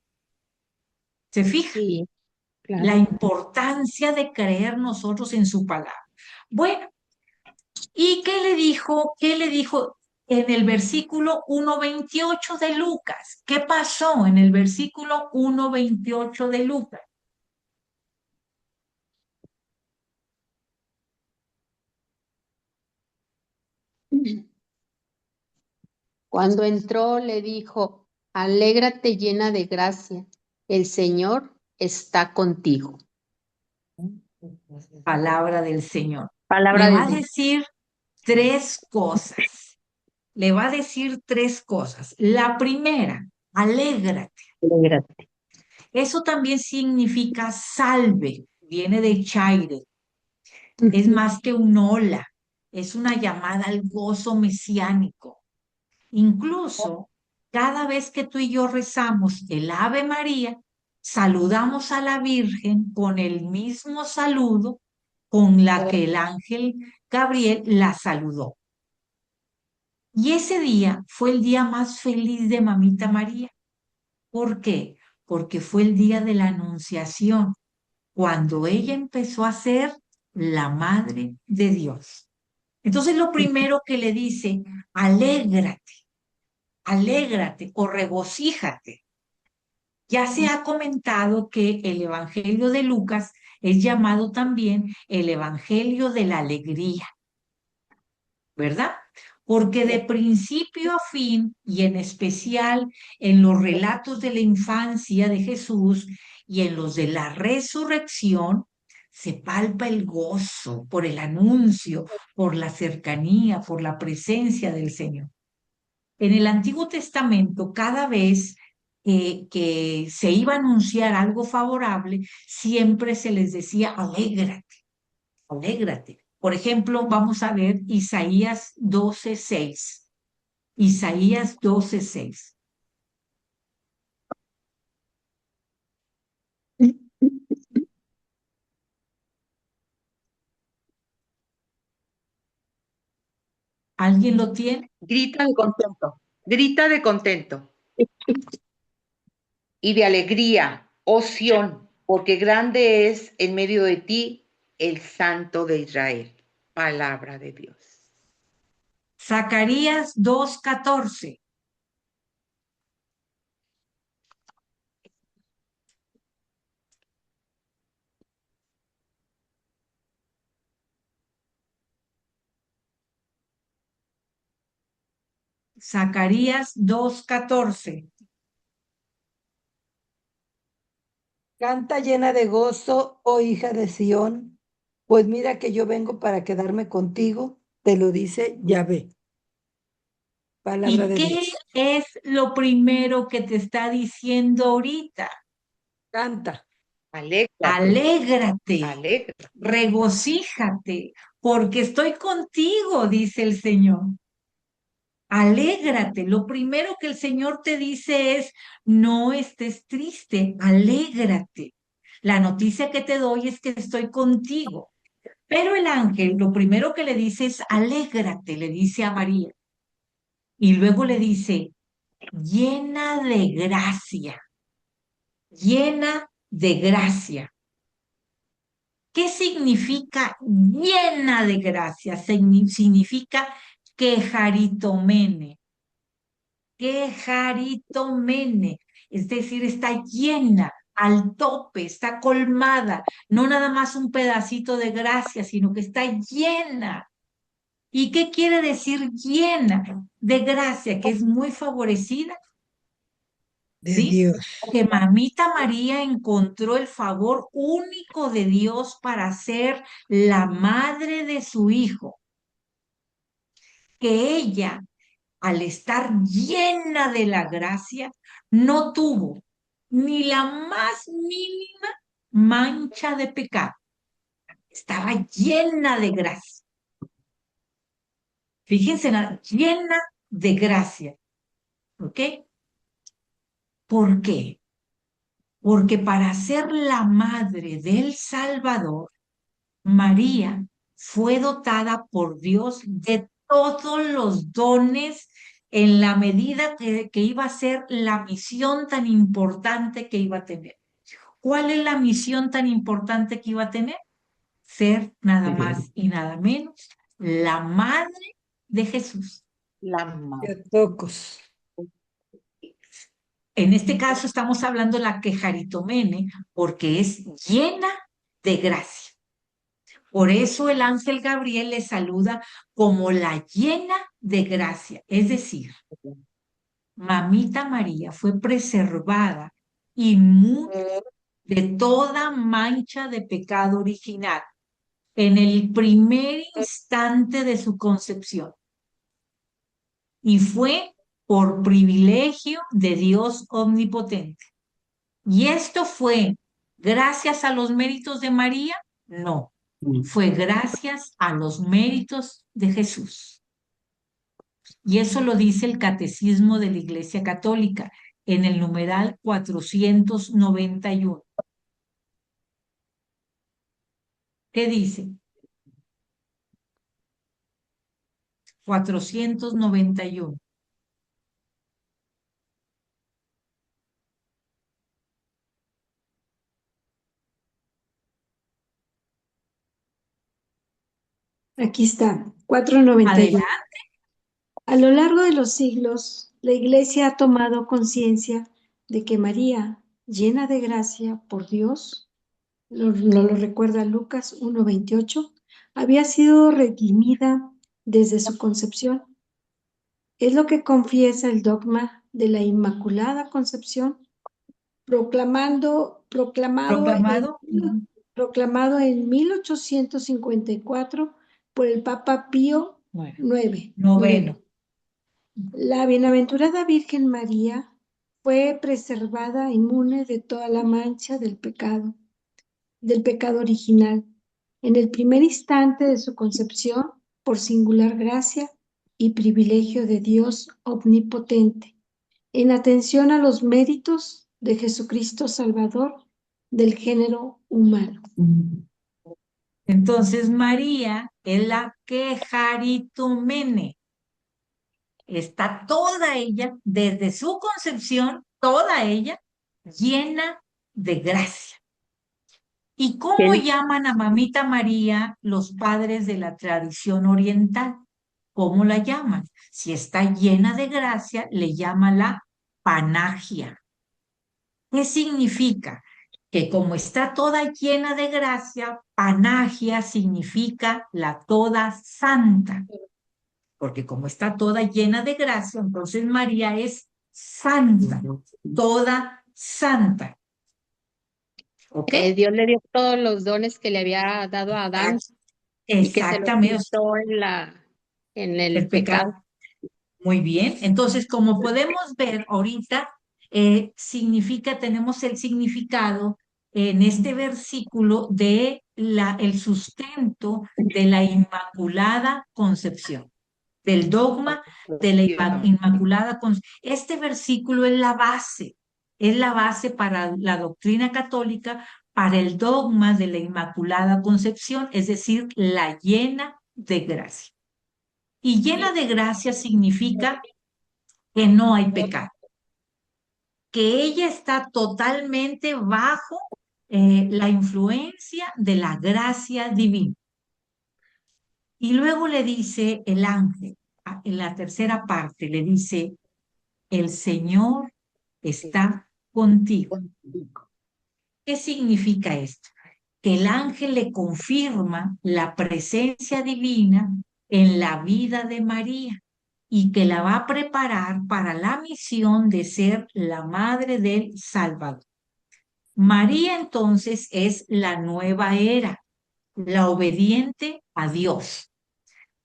¿Se fija? Sí, La claro. importancia de creer nosotros en su palabra. Bueno, ¿y qué le dijo? ¿Qué le dijo en el versículo 1:28 de Lucas? ¿Qué pasó en el versículo 1:28 de Lucas? Cuando entró le dijo, alégrate llena de gracia, el Señor está contigo. Palabra del Señor. Palabra Le de va a Dios. decir tres cosas. Le va a decir tres cosas. La primera, alégrate. Alégrate. Eso también significa salve, viene de chaire, es más que un hola, es una llamada al gozo mesiánico. Incluso cada vez que tú y yo rezamos el Ave María, saludamos a la Virgen con el mismo saludo con la que el ángel Gabriel la saludó. Y ese día fue el día más feliz de Mamita María. ¿Por qué? Porque fue el día de la Anunciación, cuando ella empezó a ser la madre de Dios. Entonces lo primero que le dice, alégrate o regocíjate. Ya se ha comentado que el Evangelio de Lucas es llamado también el Evangelio de la alegría, ¿verdad? Porque de principio a fin, y en especial en los relatos de la infancia de Jesús y en los de la resurrección, se palpa el gozo por el anuncio, por la cercanía, por la presencia del Señor. En el Antiguo Testamento, cada vez que se iba a anunciar algo favorable, siempre se les decía, alégrate. Por ejemplo, vamos a ver Isaías 12:6. Isaías 12:6. ¿Alguien lo tiene? Grita de contento. Grita de contento. Y de alegría, oh Sión, porque grande es en medio de ti el Santo de Israel. Palabra de Dios. Zacarías 2:14. Zacarías 2:14. Canta llena de gozo, oh hija de Sión, pues mira que yo vengo para quedarme contigo, te lo dice Yahvé. Palabra ¿Y de qué Dios. es lo primero que te está diciendo ahorita? Canta. Alégrate, Alégrate. regocíjate, porque estoy contigo, dice el Señor. Alégrate. Lo primero que el Señor te dice es, no estés triste, alégrate. La noticia que te doy es que estoy contigo. Pero el ángel lo primero que le dice es, alégrate, le dice a María. Y luego le dice, llena de gracia, llena de gracia. ¿Qué significa llena de gracia? Significa quejaritomene. Quejaritomene. Es decir, está llena, al tope, está colmada. No nada más un pedacito de gracia, sino que está llena. ¿Y qué quiere decir llena de gracia? Que es muy favorecida, De ¿sí? Dios. Que mamita María encontró el favor único de Dios para ser la madre de su hijo. Que ella, al estar llena de la gracia, no tuvo ni la más mínima mancha de pecado. Estaba llena de gracia. Fíjense, llena de gracia. ¿Ok? ¿Por qué? Porque para ser la madre del Salvador, María fue dotada por Dios de todos los dones en la medida que iba a ser la misión tan importante que iba a tener. ¿Cuál es la misión tan importante que iba a tener? Ser nada más y nada menos la madre de Jesús. La madre. Teotocos. En este caso estamos hablando de la quejaritomene porque es llena de gracia. Por eso el ángel Gabriel le saluda como la llena de gracia. Es decir, mamita María fue preservada inmune de toda mancha de pecado original en el primer instante de su concepción. Y fue por privilegio de Dios omnipotente. ¿Y esto fue gracias a los méritos de María? No, fue gracias a los méritos de Jesús. Y eso lo dice el Catecismo de la Iglesia Católica en el numeral 491. ¿Qué dice? 491. Aquí está, 491. Adelante. A lo largo de los siglos, la Iglesia ha tomado conciencia de que María, llena de gracia por Dios, nos lo recuerda Lucas 1:28, había sido redimida desde su concepción. Es lo que confiesa el dogma de la Inmaculada Concepción, proclamado en 1854 por el Papa Pío IX. Noveno. La bienaventurada Virgen María fue preservada inmune de toda la mancha del pecado original, en el primer instante de su concepción, por singular gracia y privilegio de Dios omnipotente, en atención a los méritos de Jesucristo Salvador del género humano. Entonces María es la quejaritomene. Está toda ella, desde su concepción, toda ella llena de gracia. ¿Y cómo llaman a mamita María los padres de la tradición oriental? ¿Cómo la llaman? Si está llena de gracia, le llama la panagia. ¿Qué significa? Que como está toda llena de gracia, panagia significa la toda santa. porque como está toda llena de gracia, entonces María es santa, toda santa. ¿Ok? Dios le dio todos los dones que le había dado a Adán y que se los Exactamente, quitó en el el pecado. pecado. Muy bien, entonces como podemos ver ahorita, tenemos el significado en este versículo de el sustento de la Inmaculada Concepción, del dogma de la Inmaculada Concepción. Este versículo es la base para la doctrina católica, para el dogma de la Inmaculada Concepción, es decir, la llena de gracia. Y llena de gracia significa que no hay pecado, que ella está totalmente bajo la influencia de la gracia divina. Y luego le dice el ángel, en la tercera parte, le dice, el Señor está contigo. ¿Qué significa esto? Que el ángel le confirma la presencia divina en la vida de María y que la va a preparar para la misión de ser la madre del Salvador. María entonces es la nueva era, la obediente a Dios.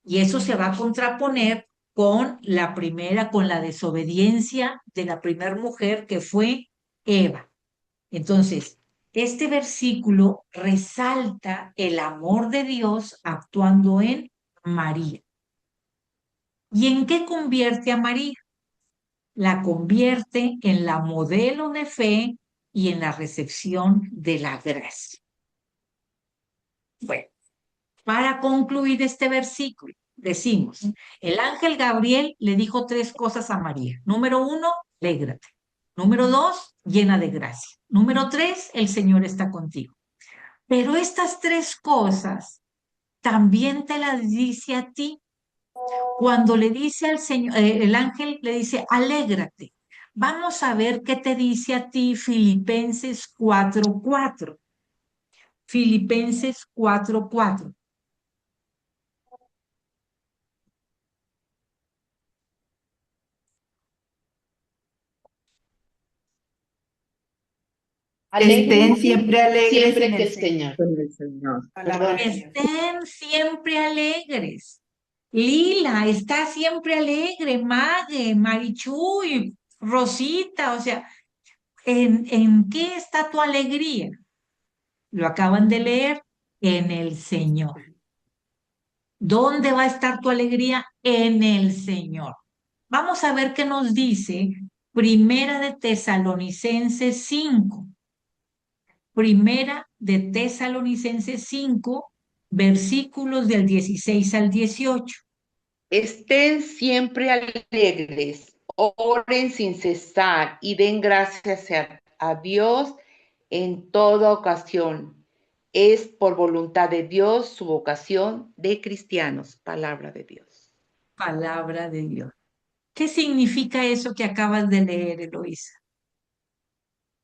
Y eso se va a contraponer con la primera, con la desobediencia de la primera mujer que fue Eva. Entonces, este versículo resalta el amor de Dios actuando en María. ¿Y en qué convierte a María? La convierte en la modelo de fe y en la recepción de la gracia. Bueno, para concluir este versículo, decimos, el ángel Gabriel le dijo 3 cosas a María. Número 1, alégrate. Número 2, llena de gracia. Número 3, el Señor está contigo. Pero estas 3 cosas también te las dice a ti. Cuando le dice al Señor, el ángel le dice, alégrate. Vamos a ver qué te dice a ti Filipenses 4:4. Filipenses 4:4. Estén siempre alegres en el Señor. Con el Señor. Palabra de Dios. Estén siempre alegres. Lila está siempre alegre, Mague, Marichuy, Rosita, o sea, ¿en qué está tu alegría? Lo acaban de leer, en el Señor. ¿Dónde va a estar tu alegría? En el Señor. Vamos a ver qué nos dice Primera de Tesalonicenses 5. Primera de Tesalonicenses 5, versículos del 16 al 18. Estén siempre alegres, oren sin cesar y den gracias a Dios en toda ocasión. Es por voluntad de Dios su vocación de cristianos. Palabra de Dios. Palabra de Dios. ¿Qué significa eso que acabas de leer, Eloísa?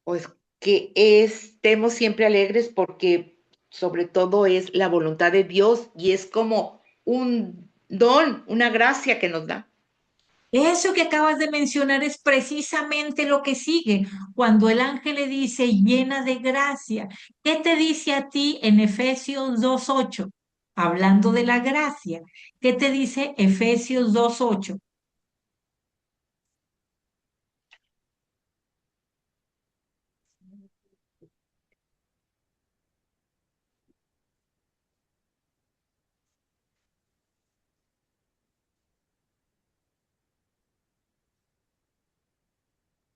Pues que estemos siempre alegres porque sobre todo es la voluntad de Dios y es como un don, una gracia que nos da. Eso que acabas de mencionar es precisamente lo que sigue. Cuando el ángel le dice llena de gracia, ¿qué te dice a ti en Efesios 2:8? Hablando de la gracia, ¿qué te dice Efesios 2:8?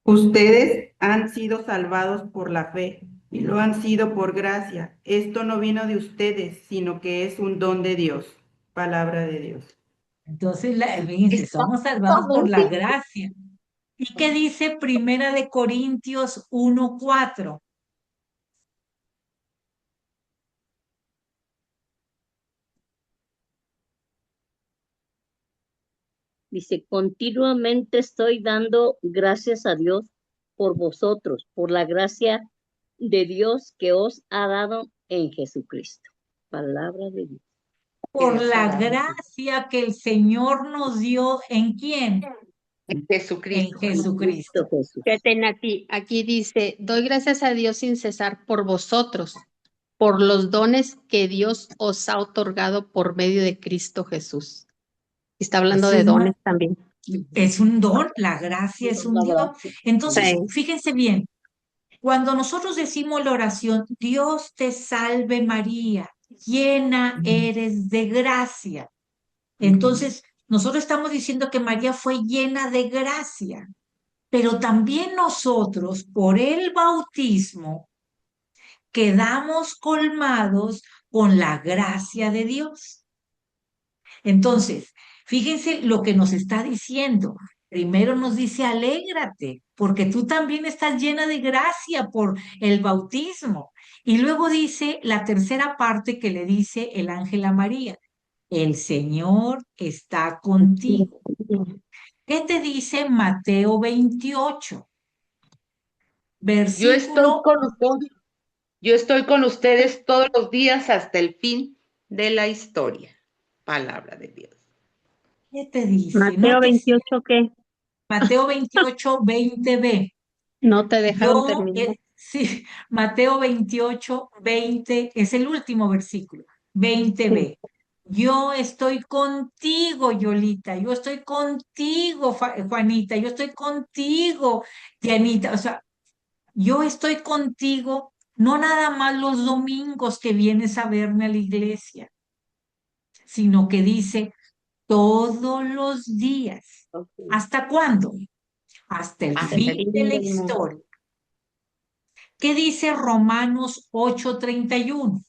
Ustedes han sido salvados por la fe y lo han sido por gracia. Esto no vino de ustedes, sino que es un don de Dios. Palabra de Dios. Entonces, fíjense, somos salvados por la gracia. ¿Y qué dice Primera de Corintios 1:4? Dice, continuamente estoy dando gracias a Dios por vosotros, por la gracia de Dios que os ha dado en Jesucristo. Palabra de Dios. por Dios la ha dado. gracia que el Señor nos dio ¿en quién? En En Jesucristo. Jesucristo. Jesús. Fíjate, aquí dice, doy gracias a Dios sin cesar por vosotros, por los dones que Dios os ha otorgado por medio de Cristo Jesús. Está hablando Eso de es dones también. Es un don, la gracia es un don. Entonces, Sí. fíjense bien, cuando nosotros decimos la oración, Dios te salve María, llena eres de gracia. Entonces, nosotros estamos diciendo que María fue llena de gracia, pero también nosotros, por el bautismo, quedamos colmados con la gracia de Dios. Entonces, fíjense lo que nos está diciendo. Primero nos dice, alégrate, porque tú también estás llena de gracia por el bautismo. Y luego dice la tercera parte que le dice el ángel a María, el Señor está contigo. ¿Qué te dice Mateo 28? Yo estoy Versículo, con ustedes. Yo estoy con ustedes todos los días hasta el fin de la historia. Palabra de Dios. ¿qué te dice? Mateo 28, ¿qué? Mateo 28, 20b. No te dejaron terminar. Sí, Mateo 28, 20, es el último versículo, 20b. Yo estoy contigo, Yolita, yo estoy contigo, Juanita, yo estoy contigo, Dianita, o sea, yo estoy contigo, no nada más los domingos que vienes a verme a la iglesia, sino que dice todos los días. ¿Hasta cuándo? Hasta el Hasta fin el de la del mundo. historia. ¿Qué dice Romanos 8:31?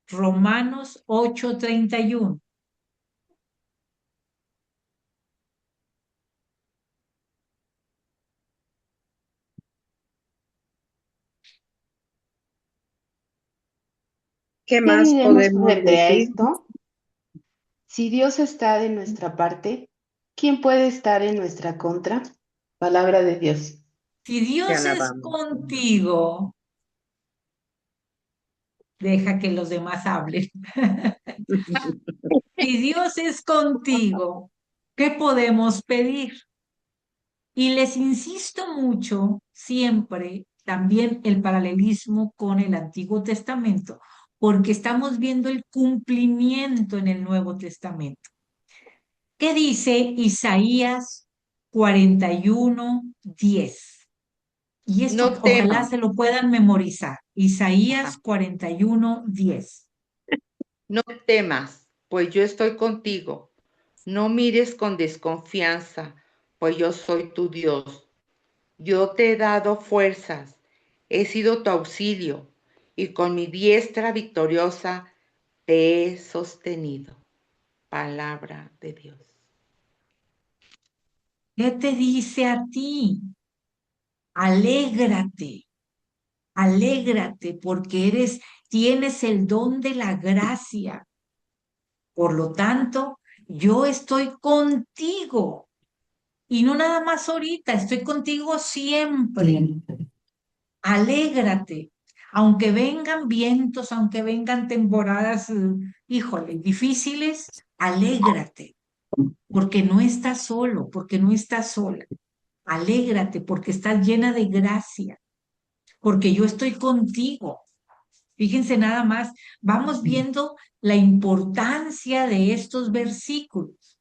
Romanos 8:31. ¿Qué ¿Qué más diremos podemos frente a decir? esto? Si Dios está de nuestra parte, ¿quién puede estar en nuestra contra? Palabra de Dios. Si Te Dios es alabamos. contigo, deja que los demás hablen. Si Dios es contigo, ¿qué podemos pedir? Y les insisto mucho siempre también el paralelismo con el Antiguo Testamento, porque estamos viendo el cumplimiento en el Nuevo Testamento. ¿Qué dice Isaías 41:10? Y esto No ojalá temas, se lo puedan memorizar. Isaías 41:10. no temas, pues yo estoy contigo. No mires con desconfianza, pues yo soy tu Dios. Yo te he dado fuerzas, he sido tu auxilio, y con mi diestra victoriosa te he sostenido. Palabra de Dios. ¿Qué te dice a ti? Alégrate, alégrate, porque tienes el don de la gracia. Por lo tanto, yo estoy contigo. Y no nada más ahorita, estoy contigo siempre. Alégrate. Aunque vengan vientos, aunque vengan temporadas, híjole, difíciles, alégrate, porque no estás solo, porque no estás sola. Alégrate, porque estás llena de gracia, porque yo estoy contigo. Fíjense nada más, vamos viendo la importancia de estos versículos.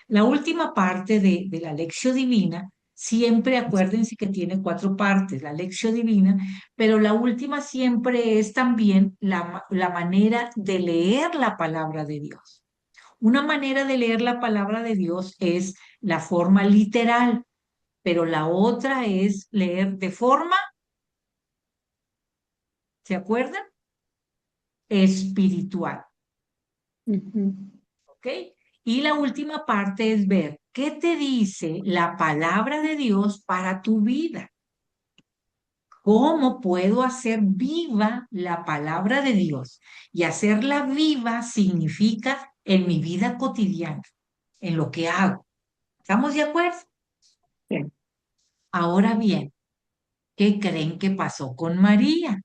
La última parte de la lección divina, siempre acuérdense que tiene 4 partes, la lección divina, pero la última siempre es también la manera de leer la palabra de Dios. Una manera de leer la palabra de Dios es la forma literal, pero la otra es leer de forma, ¿se acuerdan? Espiritual. ¿Ok? Y la última parte es ver qué te dice la palabra de Dios para tu vida. ¿Cómo puedo hacer viva la palabra de Dios? Y hacerla viva significa en mi vida cotidiana, en lo que hago. ¿Estamos de acuerdo? Sí. Ahora bien, ¿Qué creen que pasó con María?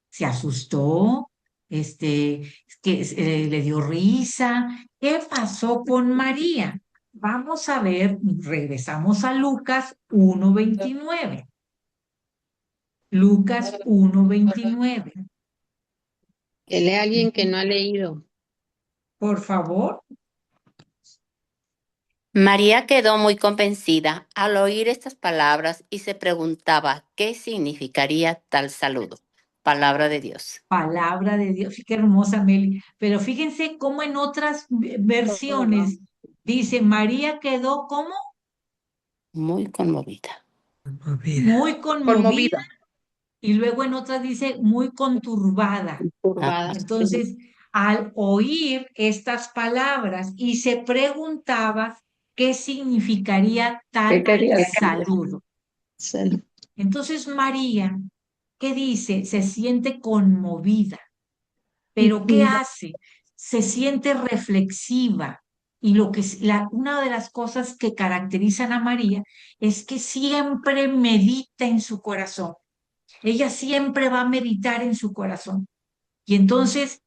Se asustó, le dio risa. ¿Qué pasó con María? Vamos a ver, regresamos a Lucas 1:29. Lucas 1:29. Que lea alguien que no ha leído. Por favor. María quedó muy convencida al oír estas palabras y se preguntaba qué significaría tal saludo. Palabra de Dios. Palabra de Dios. Qué hermosa, Meli. Pero fíjense cómo en otras versiones dice, María quedó como Muy conmovida. muy conmovida. Conmovida. Y luego en otras dice muy conturbada. Turbada. Entonces, al oír estas palabras y se preguntaba qué significaría ¿Qué tal quería decir? saludo. Entonces María, ¿qué dice? Se siente conmovida. ¿Pero qué hace? Se siente reflexiva. Y una de las cosas que caracterizan a María es que siempre medita en su corazón. Ella siempre va a meditar en su corazón. Y entonces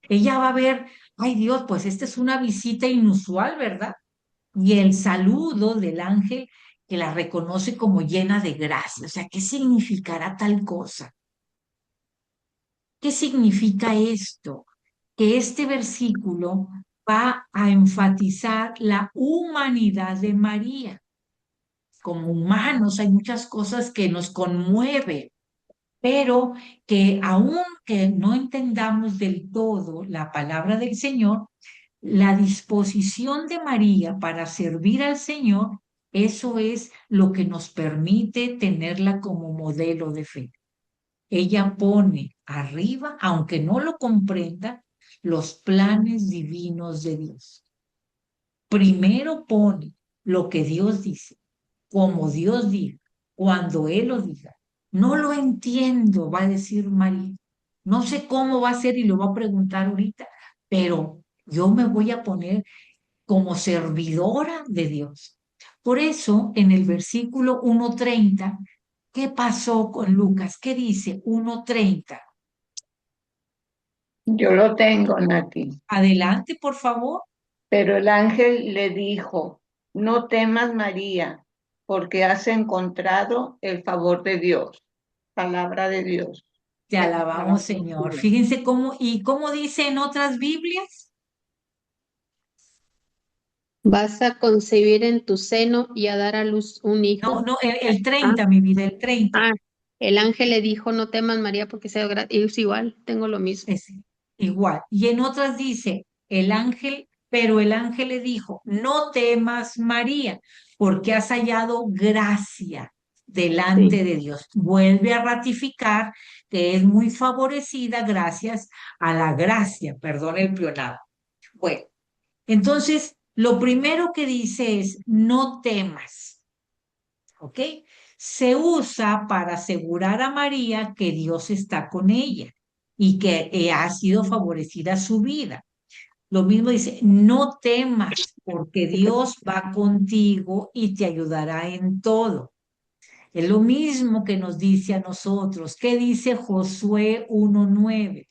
ella va a ver, ay Dios, pues esta es una visita inusual, ¿verdad? Y el saludo del ángel que la reconoce como llena de gracia. O sea, ¿qué significará tal cosa? ¿Qué significa esto? Que este versículo va a enfatizar la humanidad de María. Como humanos hay muchas cosas que nos conmueven, pero que aunque no entendamos del todo la palabra del Señor, la disposición de María para servir al Señor, eso es lo que nos permite tenerla como modelo de fe. Ella pone arriba, aunque no lo comprenda, los planes divinos de Dios. Primero pone lo que Dios dice, como Dios diga, cuando Él lo diga. No lo entiendo, va a decir María. No sé cómo va a ser y lo va a preguntar ahorita, pero yo me voy a poner como servidora de Dios. Por eso, en el versículo 1:30, ¿qué pasó con Lucas? ¿Qué dice 1:30? Yo lo tengo, Nati. Adelante, por favor. Pero el ángel le dijo, no temas, María, porque has encontrado el favor de Dios. Palabra de Dios. Te alabamos, Señor. Fíjense cómo dice en otras Biblias. Vas a concebir en tu seno y a dar a luz un hijo. No, el 30, mi vida, el 30. El ángel le dijo, no temas, María, porque sea es igual, tengo lo mismo. Es igual. Y en otras dice, pero el ángel le dijo, no temas, María, porque has hallado gracia delante de Dios. Vuelve a ratificar que es muy favorecida gracias a la gracia, perdón el pleonasmo. Bueno, entonces, lo primero que dice es, no temas, ¿ok? Se usa para asegurar a María que Dios está con ella y que ha sido favorecida su vida. Lo mismo dice, no temas porque Dios va contigo y te ayudará en todo. Es lo mismo que nos dice a nosotros. ¿Qué dice Josué 1:9?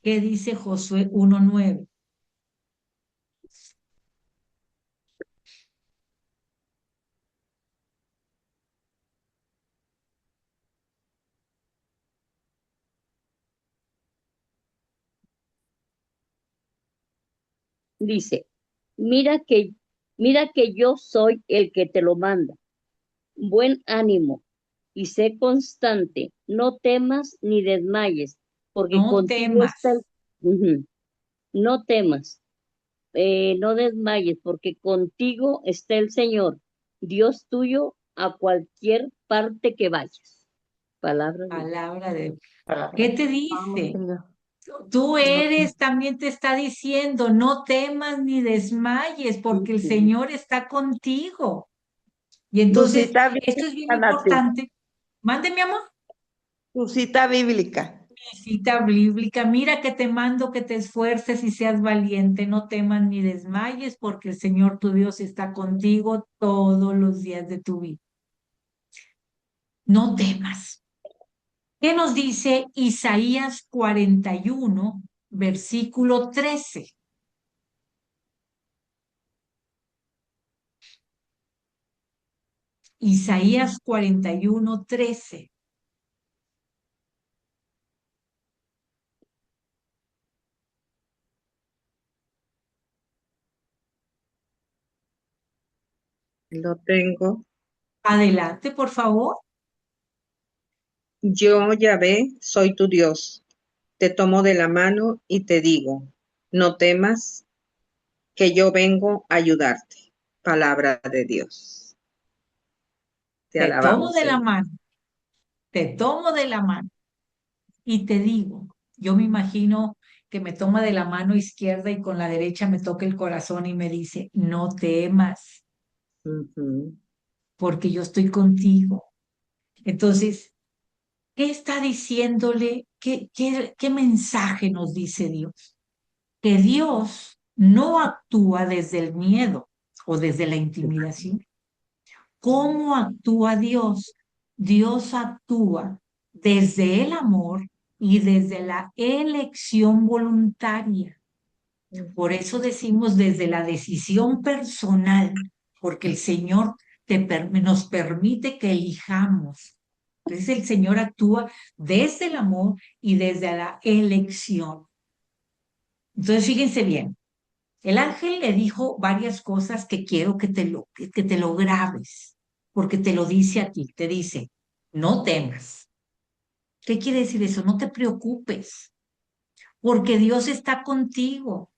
¿Qué dice Josué 1:9? Dice, mira que yo soy el que te lo manda. Buen ánimo y sé constante, no temas ni desmayes, porque No contigo temas. está no temas, no desmayes, porque contigo está el Señor, Dios tuyo, a cualquier parte que vayas. Palabra de ¿Qué te dice? Tú eres, también te está diciendo, no temas ni desmayes, porque el Señor está contigo. Y entonces, esto es bien importante. Mande, mi amor. Tu cita bíblica. Mi cita bíblica. Mira que te mando que te esfuerces y seas valiente, no temas ni desmayes, porque el Señor tu Dios está contigo todos los días de tu vida. no temas. ¿Qué nos dice Isaías 41, versículo 13? Isaías 41, 13. Lo tengo. Adelante, por favor. Yo, Yahvé, soy tu Dios. Te tomo de la mano y te digo, no temas, que yo vengo a ayudarte. Palabra de Dios. Te Te tomo alabamos, de la Señor. mano, te tomo de la mano y te digo, yo me imagino que me toma de la mano izquierda y con la derecha me toca el corazón y me dice, no temas, Ujú. porque yo estoy contigo. Entonces, ¿qué está diciéndole? ¿Qué mensaje nos dice Dios? Que Dios no actúa desde el miedo o desde la intimidación. ¿Cómo actúa Dios? Dios actúa desde el amor y desde la elección voluntaria. Por eso decimos desde la decisión personal, porque el Señor nos permite que elijamos. Entonces el Señor actúa desde el amor y desde la elección. Entonces fíjense bien, el ángel le dijo varias cosas que quiero que te lo grabes, porque te lo dice a ti, te dice, no temas. ¿Qué quiere decir eso? No te preocupes, porque Dios está contigo.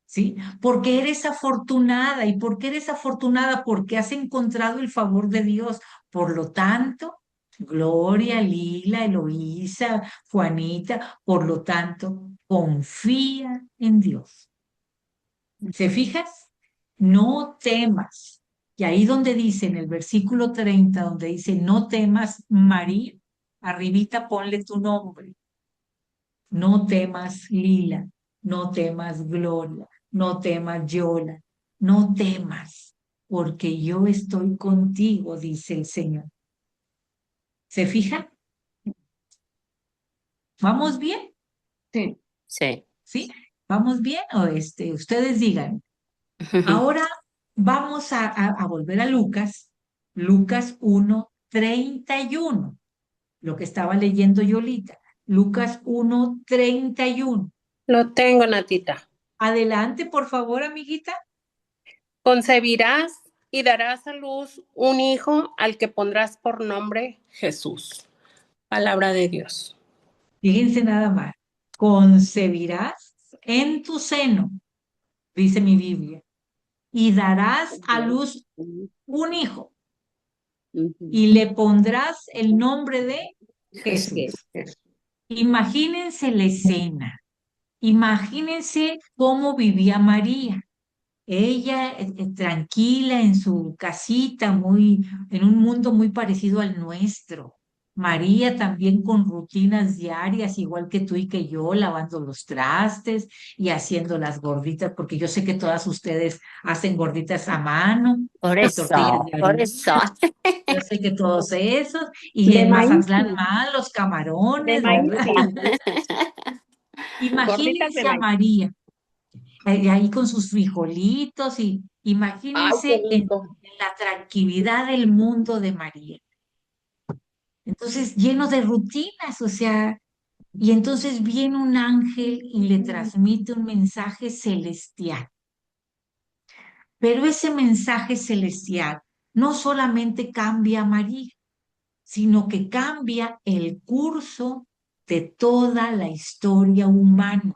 ¿Sí? Porque eres afortunada. ¿Y por qué eres afortunada? Porque has encontrado el favor de Dios. Por lo tanto, Gloria, Lila, Eloísa, Juanita, por lo tanto, confía en Dios. ¿Se fijas? No temas. Y ahí donde dice, en el versículo 30, donde dice, no temas, María, arribita ponle tu nombre. No temas, Lila, no temas, Gloria, no temas, Yola, no temas, porque yo estoy contigo, dice el Señor. ¿Se fijan? ¿Vamos bien? Sí. Sí. ¿Sí? ¿Vamos bien? O ustedes digan. Ahora vamos a volver a Lucas, Lucas 1:31, lo que estaba leyendo Yolita. Lucas 1:31. Lo tengo, Natita. Adelante, por favor, amiguita. Concebirás y darás a luz un hijo al que pondrás por nombre Jesús. Palabra de Dios. Fíjense nada más. Concebirás en tu seno, dice mi Biblia, y darás a luz un hijo y le pondrás el nombre de Jesús. Imagínense la escena. Imagínense cómo vivía María. Ella tranquila en su casita, en un mundo muy parecido al nuestro. María también con rutinas diarias, igual que tú y que yo, lavando los trastes y haciendo las gorditas, porque yo sé que todas ustedes hacen gorditas a mano, Por las tortillas eso, de por harina. eso. Yo sé que todos esos, y De en maíz, Mazatlán más, los de camarones, maíz, ¿verdad? gorditas de Imagínense a maíz. María ahí con sus frijolitos y Ay, qué imagínense en rico. la tranquilidad del mundo de María. Entonces, lleno de rutinas, o sea, y entonces viene un ángel y le transmite un mensaje celestial. Pero ese mensaje celestial no solamente cambia a María, sino que cambia el curso de toda la historia humana.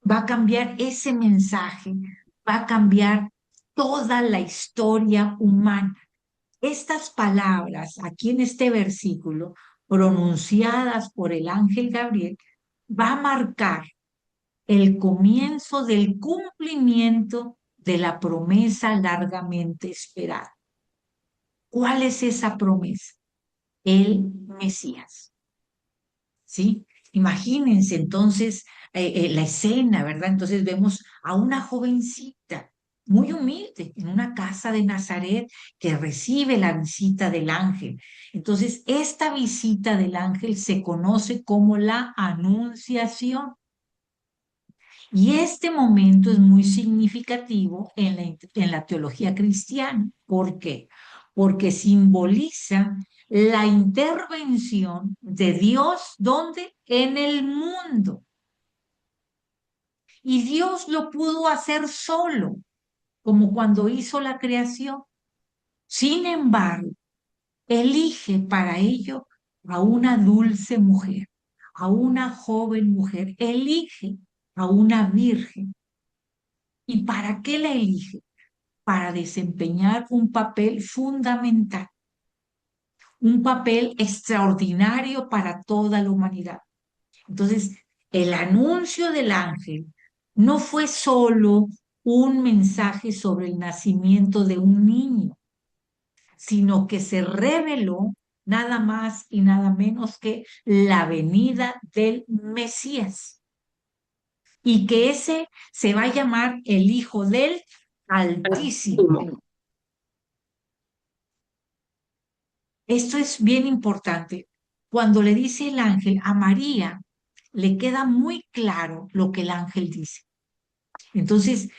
Va a cambiar ese mensaje, va a cambiar toda la historia humana. Estas palabras aquí en este versículo, pronunciadas por el ángel Gabriel, va a marcar el comienzo del cumplimiento de la promesa largamente esperada. ¿Cuál es esa promesa? El Mesías. ¿Sí? Imagínense entonces la escena, ¿verdad? Entonces vemos a una jovencita muy humilde, en una casa de Nazaret que recibe la visita del ángel. Entonces, esta visita del ángel se conoce como la Anunciación. Y este momento es muy significativo en la teología cristiana. ¿Por qué? Porque simboliza la intervención de Dios, ¿dónde? En el mundo. Y Dios lo pudo hacer solo, como cuando hizo la creación. Sin embargo, elige para ello a una dulce mujer, a una joven mujer, elige a una virgen. ¿Y para qué la elige? Para desempeñar un papel fundamental, un papel extraordinario para toda la humanidad. Entonces, el anuncio del ángel no fue solo un mensaje sobre el nacimiento de un niño, sino que se reveló nada más y nada menos que la venida del Mesías. Y que ese se va a llamar el Hijo del Altísimo. Esto es bien importante. Cuando le dice el ángel a María, le queda muy claro lo que el ángel dice. Entonces,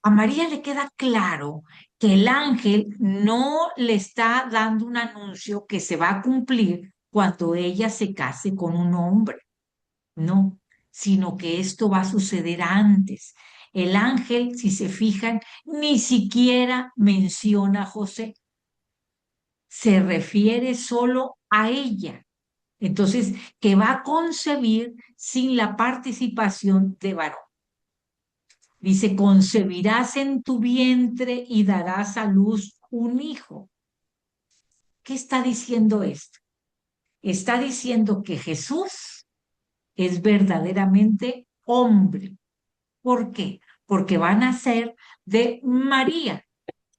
a María le queda claro que el ángel no le está dando un anuncio que se va a cumplir cuando ella se case con un hombre, no, sino que esto va a suceder antes. El ángel, si se fijan, ni siquiera menciona a José, se refiere solo a ella. Entonces, que va a concebir sin la participación de varón. Dice, concebirás en tu vientre y darás a luz un hijo. ¿Qué está diciendo esto? Está diciendo que Jesús es verdaderamente hombre. ¿Por qué? Porque va a nacer de María,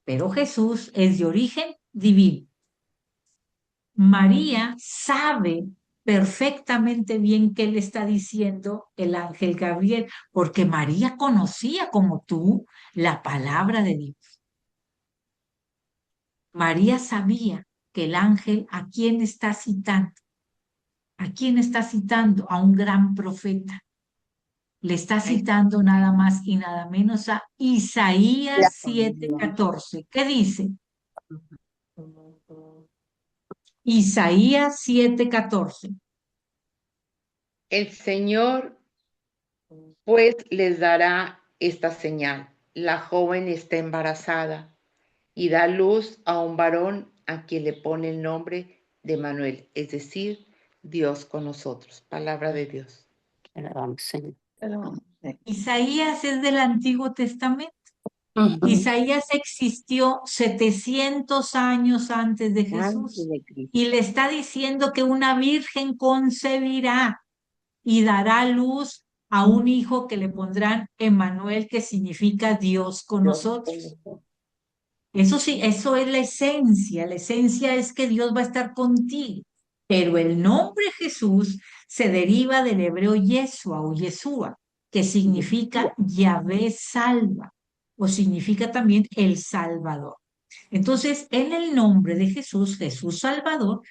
pero Jesús es de origen divino. María sabe perfectamente bien qué le está diciendo el ángel Gabriel, porque María conocía como tú la palabra de Dios. María sabía que el ángel a quién está citando. ¿A quién está citando? A un gran profeta. Le está citando nada más y nada menos a Isaías 7:14. ¿Qué dice? Isaías 7:14. El Señor pues les dará esta señal. La joven está embarazada y da luz a un varón a quien le pone el nombre de Manuel, es decir, Dios con nosotros. Palabra de Dios. Isaías es del Antiguo Testamento. Isaías existió 700 años antes de Jesús y le está diciendo que una virgen concebirá y dará luz a un hijo que le pondrán Emmanuel, que significa Dios con nosotros. Eso sí, eso es la esencia. La esencia es que Dios va a estar contigo. Pero el nombre Jesús se deriva del hebreo Yeshua o Yeshua, que significa Yahvé salva, o significa también el Salvador. Entonces, en el nombre de Jesús, Jesús Salvador,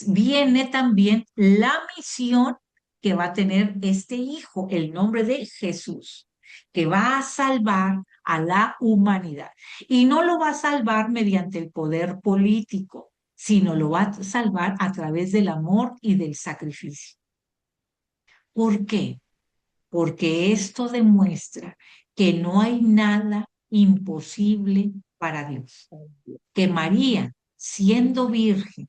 viene también la misión que va a tener este hijo, el nombre de Jesús, que va a salvar a la humanidad. Y no lo va a salvar mediante el poder político, sino lo va a salvar a través del amor y del sacrificio. ¿Por qué? Porque esto demuestra que no hay nada imposible para Dios. Que María, siendo virgen,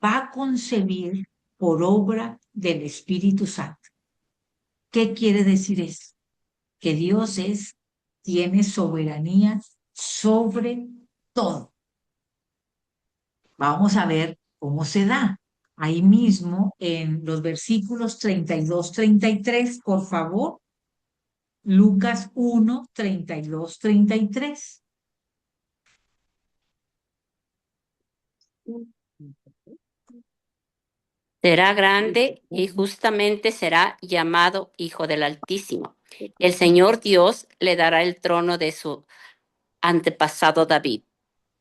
va a concebir por obra del Espíritu Santo. ¿Qué quiere decir eso? Que Dios tiene soberanía sobre todo. Vamos a ver cómo se da. Ahí mismo en los versículos 32, 33, por favor. Lucas 1, 32, 33. Será grande y justamente será llamado Hijo del Altísimo. El Señor Dios le dará el trono de su antepasado David.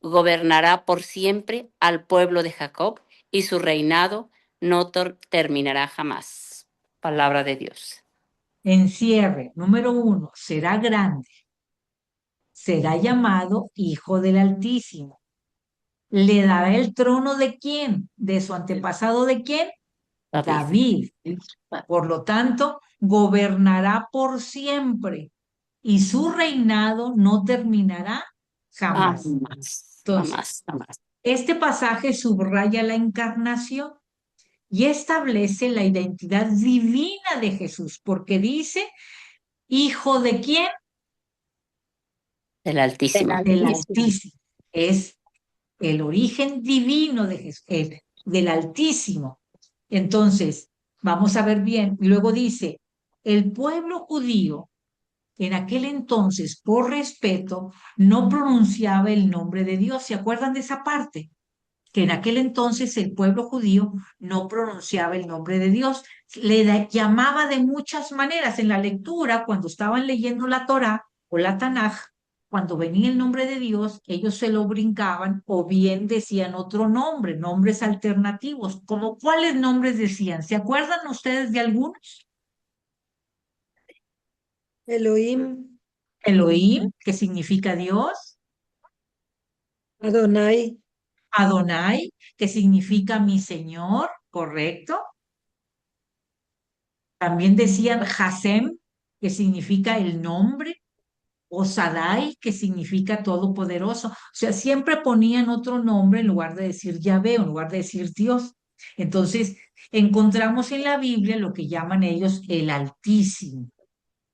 Gobernará por siempre al pueblo de Jacob y su reinado no terminará jamás. Palabra de Dios. Encierre, número 1, será grande. Será llamado Hijo del Altísimo. ¿Le dará el trono de quién? ¿De su antepasado de quién? David. Por lo tanto, gobernará por siempre y su reinado no terminará jamás. Entonces, este pasaje subraya la encarnación y establece la identidad divina de Jesús, porque dice, ¿hijo de quién? Del Altísimo. Del Altísimo. Es el origen divino de Jesús, del Altísimo. Entonces, vamos a ver bien. Luego dice, el pueblo judío en aquel entonces, por respeto, no pronunciaba el nombre de Dios. ¿Se acuerdan de esa parte? Que en aquel entonces el pueblo judío no pronunciaba el nombre de Dios. Llamaba de muchas maneras. En la lectura, cuando estaban leyendo la Torá o la Tanaj, cuando venía el nombre de Dios, ellos se lo brincaban o bien decían otro nombre, nombres alternativos. ¿Como cuáles nombres decían? ¿Se acuerdan ustedes de algunos? Elohim, Elohim, que significa Dios. Adonai, Adonai, que significa mi Señor, ¿correcto? También decían Hasem, que significa el nombre, o Sadai, que significa todopoderoso. O sea, siempre ponían otro nombre en lugar de decir Yahvé, en lugar de decir Dios. Entonces, encontramos en la Biblia lo que llaman ellos el Altísimo.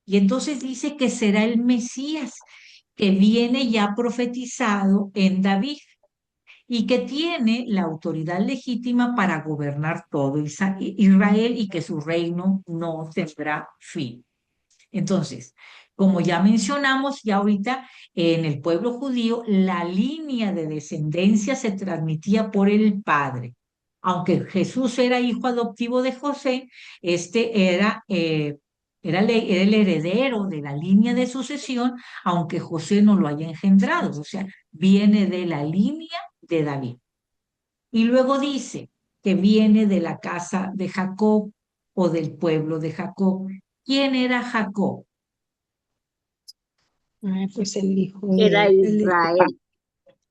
Y entonces dice que será el Mesías, que viene ya profetizado en David y que tiene la autoridad legítima para gobernar todo Israel y que su reino no tendrá fin. Entonces, como ya mencionamos, ya ahorita en el pueblo judío la línea de descendencia se transmitía por el padre. Aunque Jesús era hijo adoptivo de José, este era el heredero de la línea de sucesión, aunque José no lo haya engendrado, o sea, viene de la línea de David. Y luego dice que viene de la casa de Jacob o del pueblo de Jacob. ¿Quién era Jacob? Pues el hijo Era de... Israel.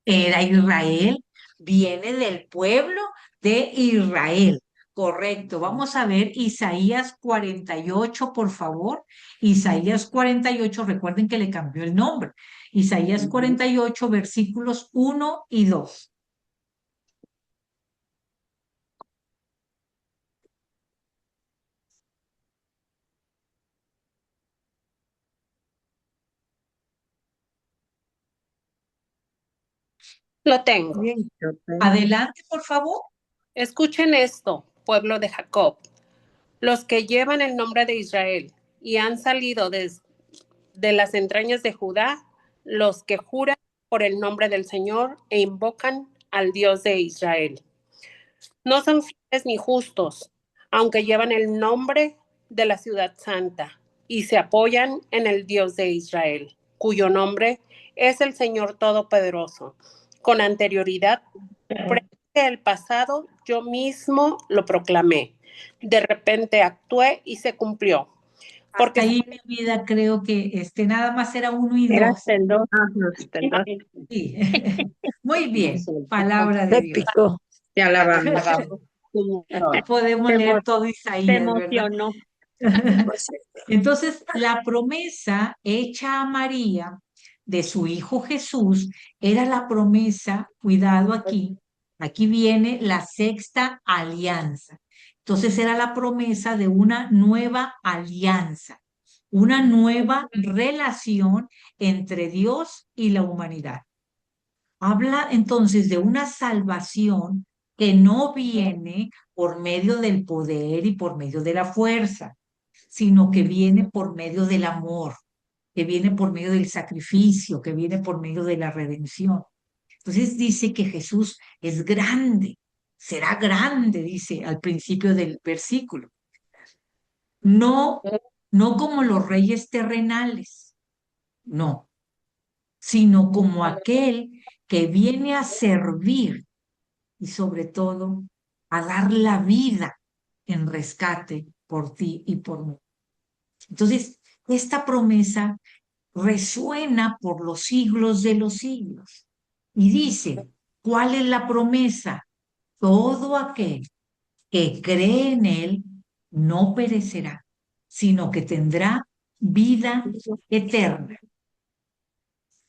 Era Israel, viene del pueblo de Israel. Correcto. Vamos a ver Isaías 48, por favor. Isaías 48, recuerden que le cambió el nombre. Isaías 48, versículos 1 y 2. Lo tengo. Adelante, por favor. Escuchen esto, pueblo de Jacob, los que llevan el nombre de Israel y han salido de las entrañas de Judá, los que juran por el nombre del Señor e invocan al Dios de Israel. No son fieles ni justos, aunque llevan el nombre de la ciudad santa y se apoyan en el Dios de Israel, cuyo nombre es el Señor Todopoderoso. Con anterioridad, el pasado, yo mismo lo proclamé. De repente actué y se cumplió. Porque ahí mi vida creo que nada más era 1 y 2. Era hasta el 2. Sí. Muy bien, palabra de Dios. épico. Te alabamos. Podemos leer todo Isaías, Te emocionó. ¿verdad? Entonces, la promesa hecha a María de su hijo Jesús era la promesa, cuidado aquí viene la sexta alianza. Entonces era la promesa de una nueva alianza, una nueva relación entre Dios y la humanidad. Habla entonces de una salvación que no viene por medio del poder y por medio de la fuerza, sino que viene por medio del amor, que viene por medio del sacrificio, que viene por medio de la redención. Entonces dice que Jesús es grande, será grande, dice al principio del versículo. No, no como los reyes terrenales, no, sino como aquel que viene a servir y sobre todo a dar la vida en rescate por ti y por mí. Entonces, esta promesa resuena por los siglos de los siglos y dice, ¿cuál es la promesa? Todo aquel que cree en él no perecerá, sino que tendrá vida eterna.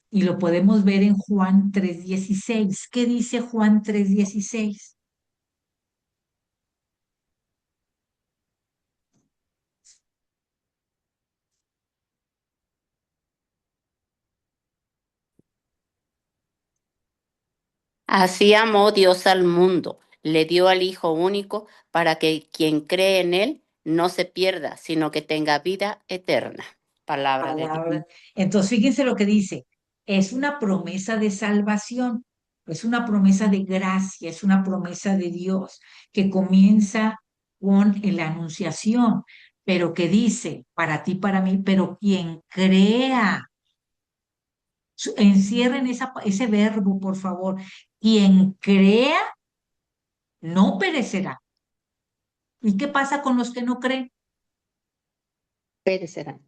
Y lo podemos ver en Juan 3:16. ¿Qué dice Juan 3:16? Así amó Dios al mundo, le dio al Hijo único para que quien cree en Él no se pierda, sino que tenga vida eterna. Palabra de Dios. Entonces, fíjense lo que dice. Es una promesa de salvación, es una promesa de gracia, es una promesa de Dios que comienza con la anunciación, pero que dice, para ti, para mí, pero quien crea, encierren ese verbo, por favor, quien crea no perecerá. ¿Y qué pasa con los que no creen? Perecerán.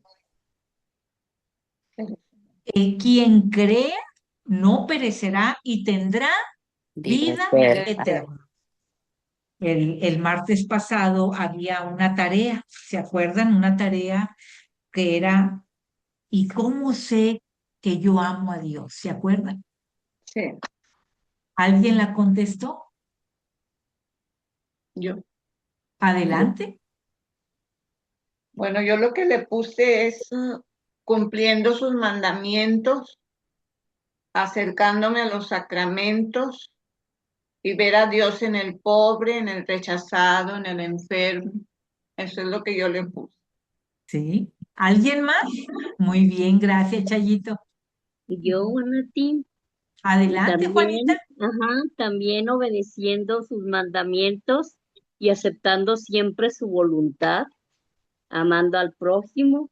Quien crea no perecerá y tendrá vida eterna. El martes pasado había una tarea, ¿se acuerdan? Una tarea que era, ¿y cómo sé que yo amo a Dios? ¿Se acuerdan? Sí. ¿Alguien la contestó? Yo. Adelante. Bueno, yo lo que le puse es cumpliendo sus mandamientos, acercándome a los sacramentos y ver a Dios en el pobre, en el rechazado, en el enfermo. Eso es lo que yo le puse. ¿Sí? ¿Alguien más? Muy bien, gracias, Chayito. Yo, Nati. Adelante, Juanita. También obedeciendo sus mandamientos y aceptando siempre su voluntad, amando al prójimo,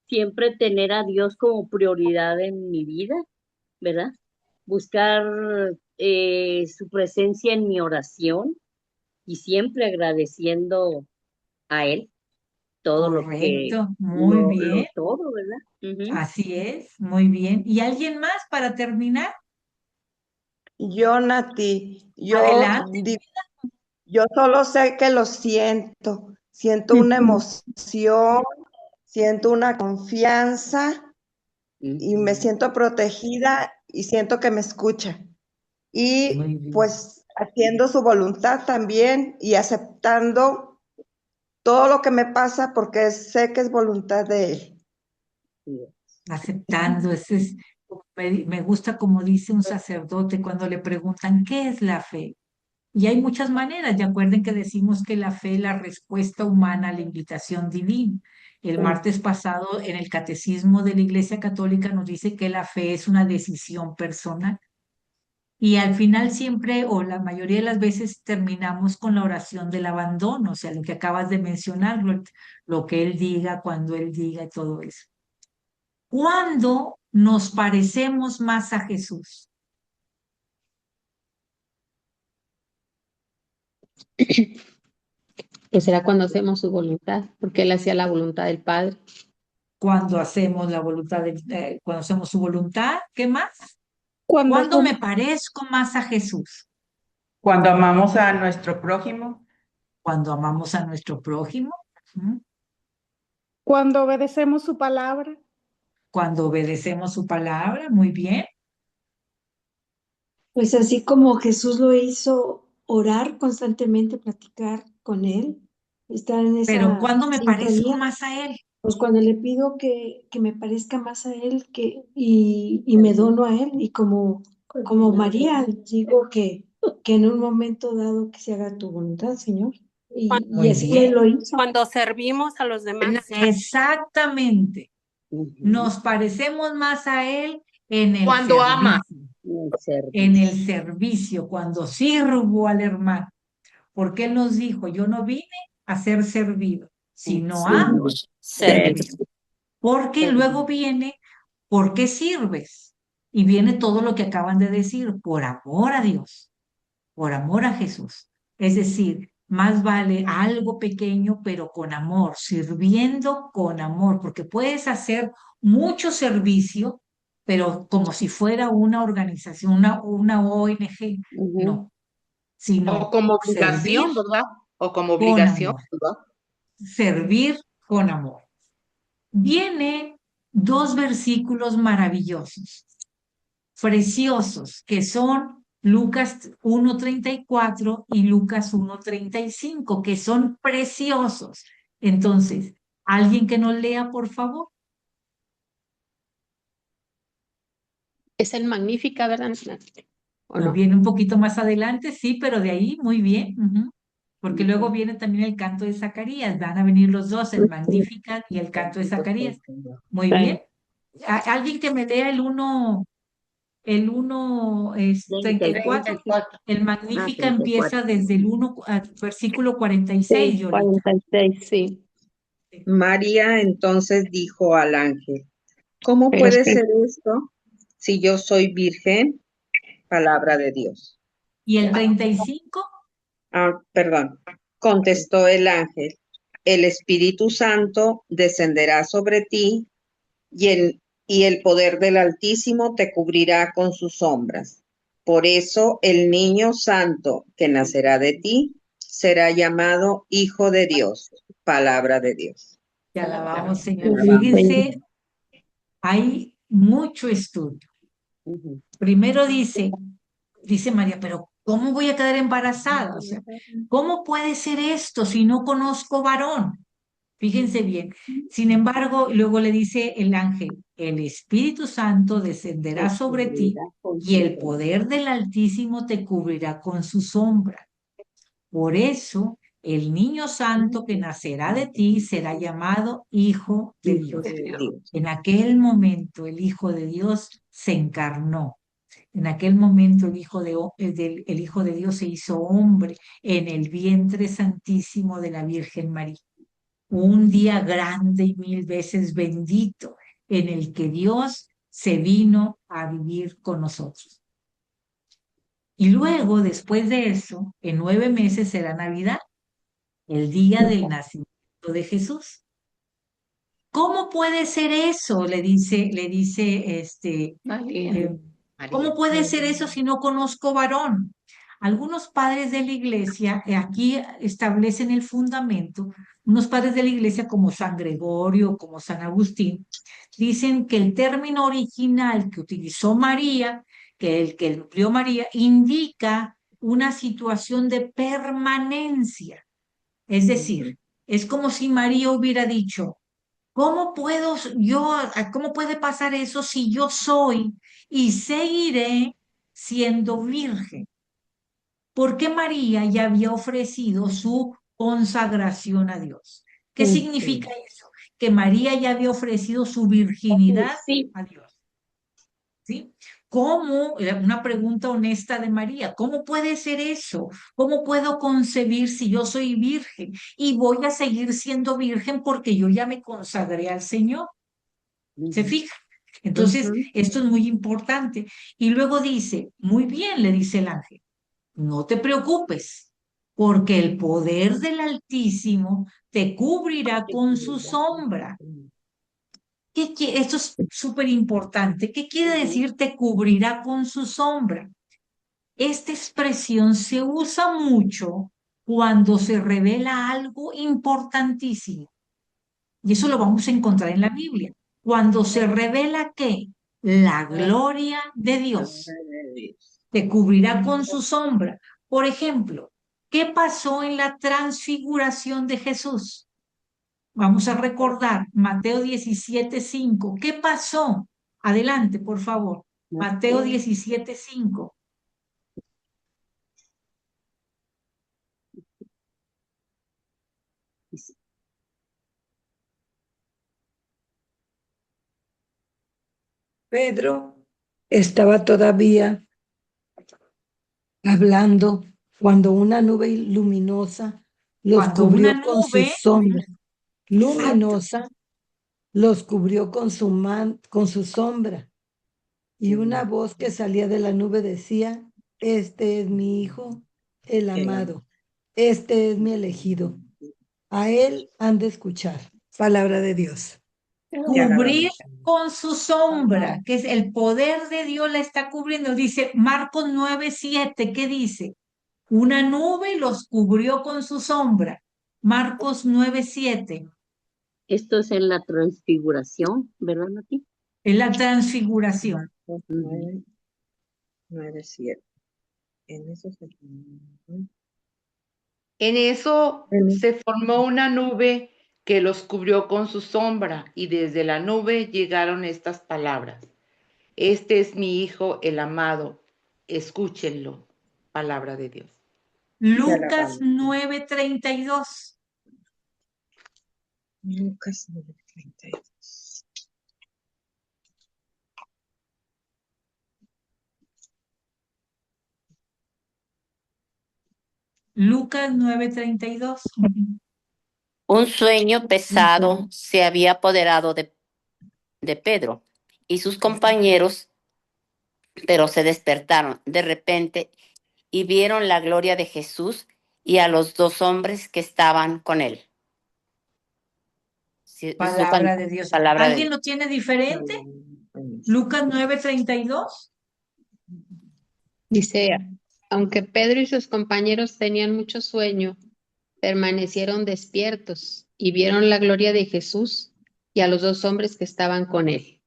siempre tener a Dios como prioridad en mi vida, ¿verdad? Buscar su presencia en mi oración y siempre agradeciendo a Él todo lo que, Correcto, muy bien. todo, ¿verdad? Así es, muy bien. ¿Y alguien más para terminar? Yo, Nati, Adelante. yo solo sé que lo siento una emoción, siento una confianza y me siento protegida y siento que me escucha. Y pues haciendo su voluntad también y aceptando todo lo que me pasa porque sé que es voluntad de Él. Aceptando, me gusta como dice un sacerdote cuando le preguntan, ¿qué es la fe? Y hay muchas maneras, y acuerden que decimos que la fe es la respuesta humana a la invitación divina. El martes pasado en el Catecismo de la Iglesia Católica nos dice que la fe es una decisión personal. Y al final siempre, o la mayoría de las veces, terminamos con la oración del abandono, o sea, lo que acabas de mencionar, lo que Él diga, cuando Él diga y todo eso. ¿Cuándo nos parecemos más a Jesús? Pues será cuando hacemos su voluntad, porque Él hacía la voluntad del Padre. Cuando hacemos la voluntad, cuando hacemos su voluntad, ¿qué más? ¿Cuándo me parezco más a Jesús? Cuando amamos a nuestro prójimo. Cuando amamos a nuestro prójimo. Cuando obedecemos su palabra. Cuando obedecemos su palabra, muy bien. Pues así como Jesús lo hizo, orar constantemente, platicar con Él, estar en esa Pero ¿cuándo me sintonía, parezco más a Él? pues cuando le pido que me parezca más a Él y me dono a Él, y como María, digo que en un momento dado que se haga tu voluntad, Señor. Y así Él lo hizo. Cuando servimos a los demás. Exactamente. Nos parecemos más a Él en el Cuando ama. servicio. En el servicio, cuando sirvo al hermano. porque Él nos dijo, yo no vine a ser servido, sino Sí, a servir. servir. Porque luego viene, ¿por qué sirves? Y viene todo lo que acaban de decir, por amor a Dios, por amor a Jesús. Es decir, más vale algo pequeño, pero con amor, sirviendo con amor, porque puedes hacer mucho servicio, pero como si fuera una organización, una ONG, no, O sino como servir obligación, ¿verdad? O como con obligación, amor, ¿verdad? servir con amor. Vienen dos versículos maravillosos, preciosos, que son Lucas 1:34 y Lucas 1:35, que son preciosos. Entonces, ¿alguien que nos lea, por favor? Es el Magnífica, ¿verdad? ¿O Pues no? viene un poquito más adelante, sí, pero de ahí muy bien. Porque luego viene también el canto de Zacarías. Van a venir los dos, el Magnificat y el canto de Zacarías. Muy bien. Alguien que me lea el 1:34. 34. El Magnífica empieza desde el 1 al versículo 46, Sí, Yolita. 46, sí. María entonces dijo al ángel, ¿cómo Pero puede es que ser esto si yo soy virgen? Palabra de Dios. ¿Y el 35? Perdón. Contestó el ángel, el Espíritu Santo descenderá sobre ti y el poder del Altísimo te cubrirá con sus sombras. Por eso el niño santo que nacerá de ti será llamado Hijo de Dios. Palabra de Dios. Te alabamos, Te Señor. alabamos. Fíjense, hay mucho estudio. Primero dice María, pero ¿cómo voy a quedar embarazada? O sea, ¿cómo puede ser esto si no conozco varón? Fíjense bien. Sin embargo, luego le dice el ángel, el Espíritu Santo descenderá sobre ti y el poder del Altísimo te cubrirá con su sombra. Por eso, el niño santo que nacerá de ti será llamado Hijo de Dios. En aquel momento, el Hijo de Dios se encarnó. En aquel momento el Hijo de Dios se hizo hombre en el vientre santísimo de la Virgen María. Un día grande y 1000 veces bendito en el que Dios se vino a vivir con nosotros. Y luego, después de eso, en 9 meses será Navidad, el día del nacimiento de Jesús. ¿Cómo puede ser eso? Le dice María. ¿cómo puede ser eso si no conozco varón? Algunos padres de la iglesia, aquí establecen el fundamento, unos padres de la iglesia como San Gregorio, como San Agustín, dicen que el término original que utilizó María, que el que empleó María, indica una situación de permanencia. Es decir, es como si María hubiera dicho, ¿cómo cómo puede pasar eso si yo soy y seguiré siendo virgen? Porque María ya había ofrecido su consagración a Dios. ¿Qué significa eso? Que María ya había ofrecido su virginidad a Dios. ¿Sí? ¿Cómo? Una pregunta honesta de María. ¿Cómo puede ser eso? ¿Cómo puedo concebir si yo soy virgen y voy a seguir siendo virgen porque yo ya me consagré al Señor? ¿Se fija? Entonces, esto es muy importante. Y luego dice, muy bien, le dice el ángel, no te preocupes, porque el poder del Altísimo te cubrirá con su sombra. Esto es súper importante. ¿Qué quiere decir te cubrirá con su sombra? Esta expresión se usa mucho cuando se revela algo importantísimo. Y eso lo vamos a encontrar en la Biblia. Cuando se revela que la gloria de Dios te cubrirá con su sombra. Por ejemplo, ¿qué pasó en la transfiguración de Jesús? Vamos a recordar Mateo 17:5. ¿Qué pasó? Adelante, por favor. Mateo 17:5. Pedro estaba todavía hablando cuando una nube luminosa los Cuando una cubrió con su nube, sombra. exacto, Luminosa los cubrió con su sombra. Y una voz que salía de la nube decía, este es mi hijo, el amado, este es mi elegido. A él han de escuchar. Palabra de Dios. cubrir con su sombra, que es el poder de Dios la está cubriendo. Dice Marcos 9:7, ¿qué dice? Una nube los cubrió con su sombra. Marcos 9:7. Esto es en la transfiguración, ¿verdad, Nati? Es la transfiguración. 9:7. En eso se... En eso se formó una nube que los cubrió con su sombra, y desde la nube llegaron estas palabras. Este es mi hijo, el amado, escúchenlo. Palabra de Dios. Lucas 9:32. Lucas 9:32. Lucas 9:32. Un sueño pesado se había apoderado de Pedro y sus compañeros, pero se despertaron de repente y vieron la gloria de Jesús y a los dos hombres que estaban con él. Palabra de Dios. Palabra de ¿Alguien Dios. lo tiene diferente? Lucas 9:32. Dice, aunque Pedro y sus compañeros tenían mucho sueño, permanecieron despiertos y vieron la gloria de Jesús y a los dos hombres que estaban con él.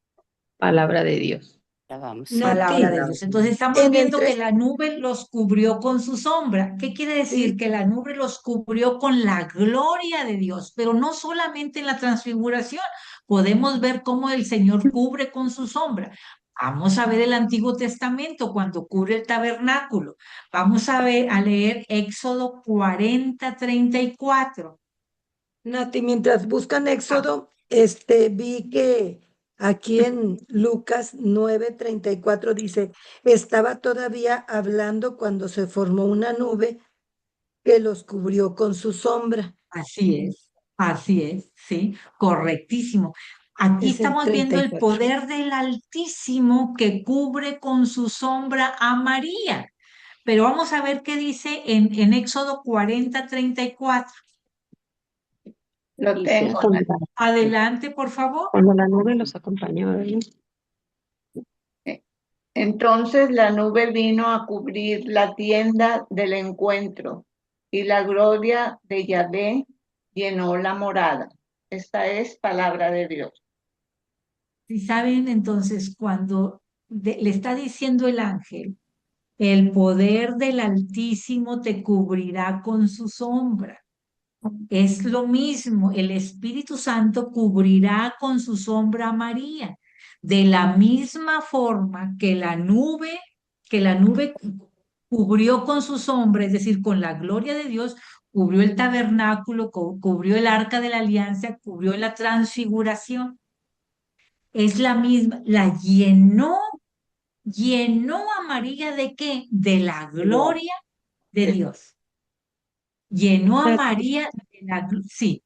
Palabra de Dios. Ya vamos. Palabra Nati, de Dios. Entonces estamos en el viendo que tres- la nube los cubrió con su sombra. ¿Qué quiere decir? Sí. Que la nube los cubrió con la gloria de Dios, pero no solamente en la transfiguración. Podemos ver cómo el Señor cubre con su sombra. Vamos a ver el Antiguo Testamento cuando cubre el tabernáculo. Vamos a leer Éxodo 40:34. Nati, mientras buscan Éxodo, vi que aquí en Lucas 9:34 dice, estaba todavía hablando cuando se formó una nube que los cubrió con su sombra. Así es, sí, correctísimo. Aquí Es el estamos viendo el 34. poder del Altísimo que cubre con su sombra a María. Pero vamos a ver qué dice en Éxodo 40:34. Lo Dice, tengo. Adelante, por favor. Cuando la nube los acompañó, ¿verdad? Entonces la nube vino a cubrir la tienda del encuentro, y la gloria de Yahvé llenó la morada. Esta es palabra de Dios. Si saben, entonces, cuando le está diciendo el ángel, el poder del Altísimo te cubrirá con su sombra. Es lo mismo, el Espíritu Santo cubrirá con su sombra a María, de la misma forma que la nube cubrió con su sombra, es decir, con la gloria de Dios, cubrió el tabernáculo, cubrió el arca de la alianza, cubrió la transfiguración. Es la misma, llenó a María ¿de qué? De la gloria de Dios. Llenó a María de la sí.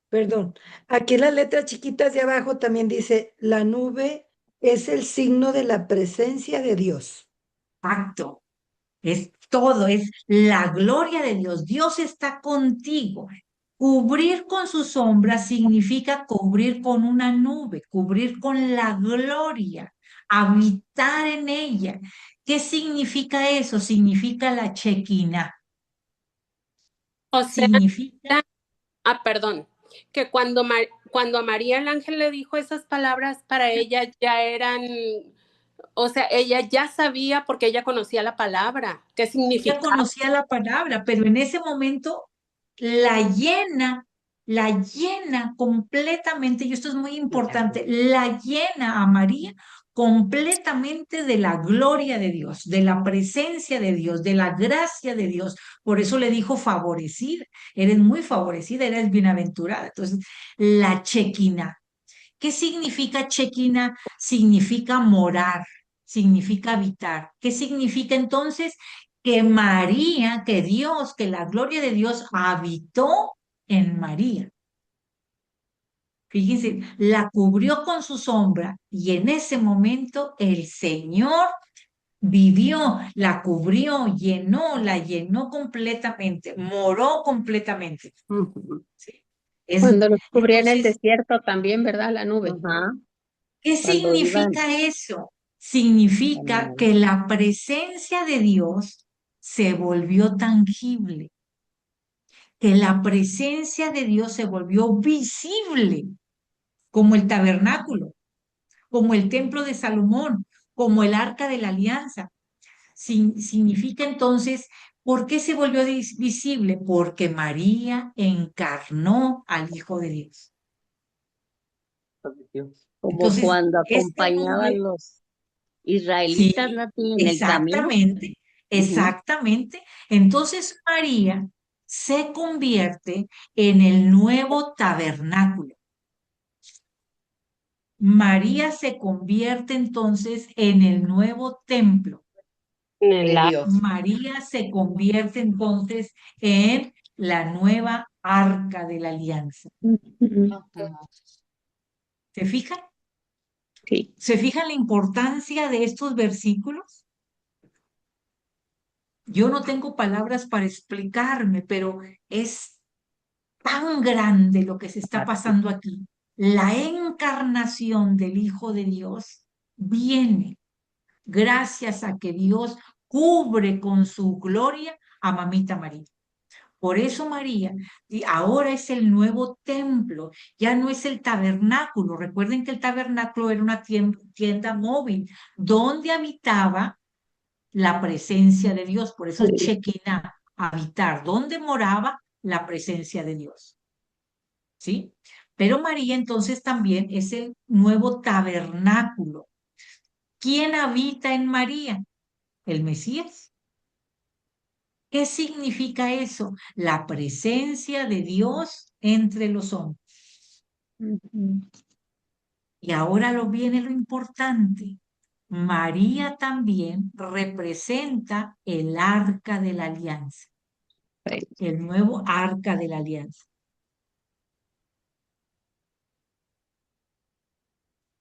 Perdón, aquí en las letras chiquitas de abajo también dice, la nube es el signo de la presencia de Dios. Exacto. Es todo, es la gloria de Dios. Dios está contigo. Cubrir con su sombra significa cubrir con una nube, cubrir con la gloria, habitar en ella. ¿Qué significa eso? Significa la Shekinah. O sea, Significa perdón, que cuando a María el ángel le dijo esas palabras, para ella ya eran, o sea, ella ya sabía porque ella conocía la palabra. ¿Qué ella significa? conocía la palabra, pero en ese momento la llena completamente, y esto es muy importante, la llena a María completamente de la gloria de Dios, de la presencia de Dios, de la gracia de Dios. Por eso le dijo favorecida, eres muy favorecida, eres bienaventurada. Entonces, la Shekinah. ¿Qué significa Shekinah? Significa morar, significa habitar. ¿Qué significa entonces? que María, que Dios, que la gloria de Dios habitó en María. Fíjense, la cubrió con su sombra y en ese momento el Señor vivió, la cubrió, la llenó completamente, moró completamente. ¿Sí? Cuando los cubría en el Entonces, desierto también, ¿verdad? La nube. Ajá. ¿qué Cuando iban. significa eso? Significa que la presencia de Dios se volvió tangible, que la presencia de Dios se volvió visible, como el tabernáculo, como el templo de Salomón, como el arca de la alianza. Significa entonces, ¿por qué se volvió visible? Porque María encarnó al Hijo de Dios. Como Entonces, cuando esta acompañaba a nube, los israelitas, sí, Nati, en el camino. exactamente, Ujú. exactamente. Entonces María se convierte en el nuevo tabernáculo. María se convierte entonces en el nuevo templo. de Dios. María se convierte entonces en la nueva arca de la alianza. ¿Se fijan? Sí. ¿Se fijan la importancia de estos versículos? Yo no tengo palabras para explicarme, pero es tan grande lo que se está pasando aquí. La encarnación del Hijo de Dios viene gracias a que Dios cubre con su gloria a Mamita María. Por eso María, y ahora es el nuevo templo, ya no es el tabernáculo. Recuerden que el tabernáculo era una tienda móvil donde habitaba la presencia de Dios. Por eso Shekinah, habitar, donde moraba la presencia de Dios. ¿Sí? Pero María entonces también es el nuevo tabernáculo. ¿Quién habita en María? El Mesías. ¿Qué significa eso? La presencia de Dios entre los hombres. Y ahora viene lo importante. María también representa el arca de la alianza, el nuevo arca de la alianza.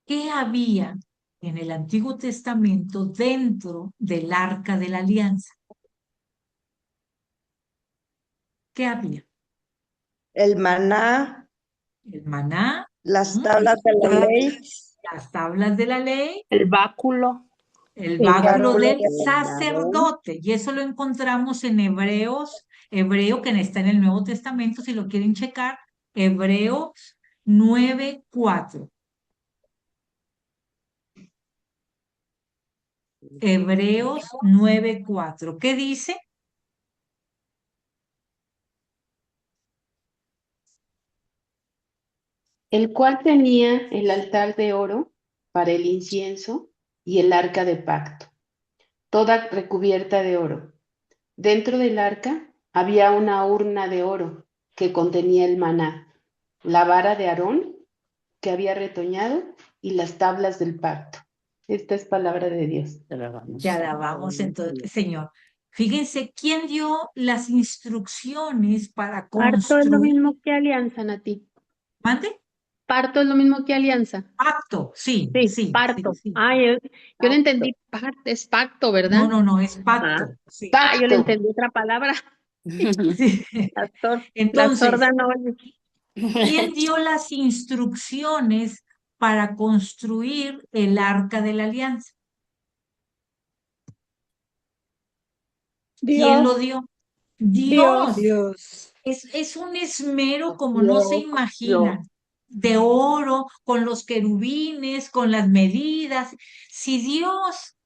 ¿Qué había en el Antiguo Testamento dentro del arca de la alianza? ¿Qué había? El maná, El maná, las tablas de la ley, las tablas de la ley, El báculo. el el báculo báculo del del sacerdote. Y eso lo encontramos en Hebreos, Hebreo que está en el Nuevo Testamento, si lo quieren checar, Hebreos 9:4. Hebreos 9:4. ¿Qué dice? el cual tenía el altar de oro para el incienso y el arca de pacto, toda recubierta de oro. Dentro del arca había una urna de oro que contenía el maná, la vara de Aarón que había retoñado y las tablas del pacto. Esta es palabra de Dios. Te alabamos entonces, Señor. Fíjense, ¿quién dio las instrucciones para Parto es lo construir? mismo que alianza, Nati. ¿Mande? Parto es lo mismo que alianza. Pacto, sí, Sí, sí, parto. sí. Yo le entendí es pacto, ¿verdad? No, es pacto. Sí. Yo le entendí otra palabra. Sí. La Entonces, sorda no oye. ¿quién dio las instrucciones para construir el arca de la alianza? ¿Quién lo dio? Dios. Dios. Es un esmero como no se imaginan, de oro, con los querubines, con las medidas. Si Dios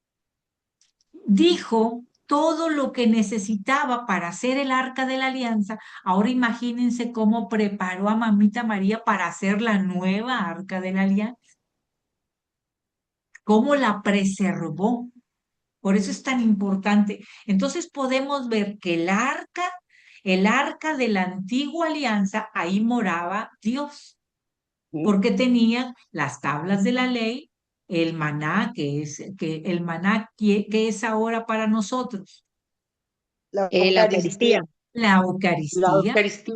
dijo todo lo que necesitaba para hacer el arca de la alianza, ahora imagínense cómo preparó a Mamita María para hacer la nueva arca de la alianza, cómo la preservó. Por eso es tan importante. Entonces podemos ver que el arca de la antigua alianza, ahí moraba Dios, porque tenía las tablas de la ley, el maná, que es ahora para nosotros. La La Eucaristía. La La Eucaristía. Eucaristía.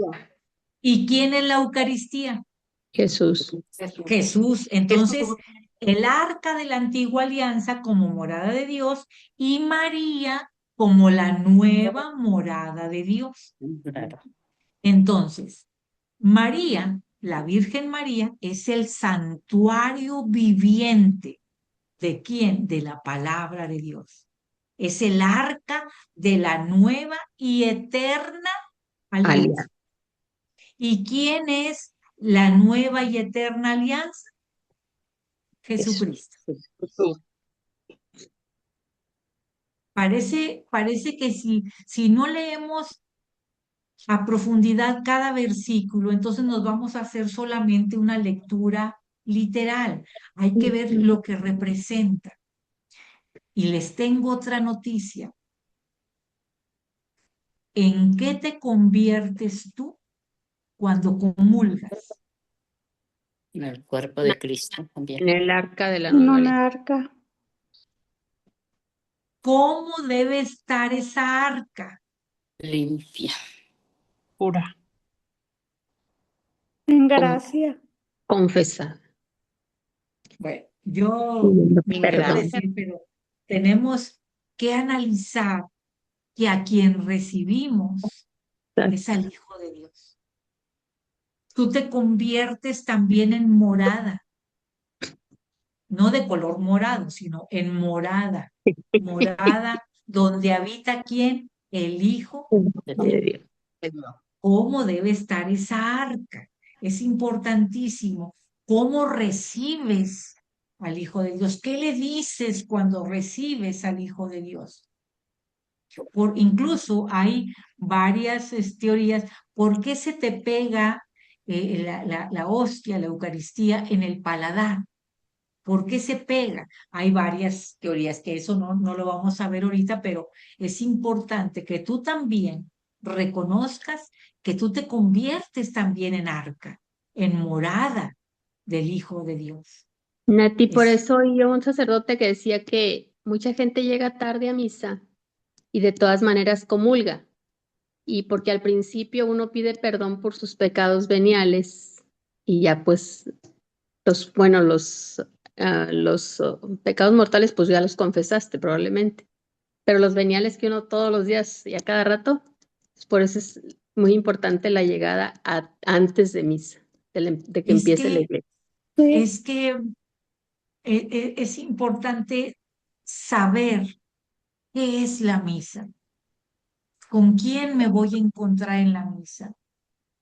¿Y quién es la Eucaristía? Jesús. Jesús. Entonces, el arca de la antigua alianza como morada de Dios y María como la nueva morada de Dios. Claro. Entonces, María, la Virgen María, es el santuario viviente. ¿De quién? De la palabra de Dios. Es el arca de la nueva y eterna alianza. ¿Y quién es la nueva y eterna alianza? Jesucristo. Parece que si no leemos a profundidad cada versículo, entonces nos vamos a hacer solamente una lectura literal. Hay que ver lo que representa. Y les tengo otra noticia. ¿En qué te conviertes tú cuando comulgas? En el cuerpo de Cristo también. En el arca de la En nueva una alianza. arca. ¿Cómo debe estar esa arca? Limpia. Pura. En gracia. Confesar. Bueno, yo me quiero Perdón. decir, pero tenemos que analizar que a quien recibimos es al Hijo de Dios. Tú te conviertes también en morada, no de color morado, sino en morada. Morada donde habita ¿quién? El Hijo de Dios. ¿Cómo debe estar esa arca? Es importantísimo. ¿Cómo recibes al Hijo de Dios? ¿Qué le dices cuando recibes al Hijo de Dios? Incluso hay varias teorías. ¿Por qué se te pega la hostia, la Eucaristía en el paladar? ¿Por qué se pega? Hay varias teorías, que eso no lo vamos a ver ahorita, pero es importante que tú también reconozcas que tú te conviertes también en arca, en morada del Hijo de Dios. Nati, por Es- eso oí a un sacerdote que decía que mucha gente llega tarde a misa y de todas maneras comulga. Y porque al principio uno pide perdón por sus pecados veniales y ya pues los pecados mortales pues ya los confesaste probablemente. Pero los veniales que uno todos los días y a cada rato, pues, por eso es muy importante la llegada antes de misa, de que Es empiece la que, iglesia. es que es importante saber qué es la misa, con quién me voy a encontrar en la misa.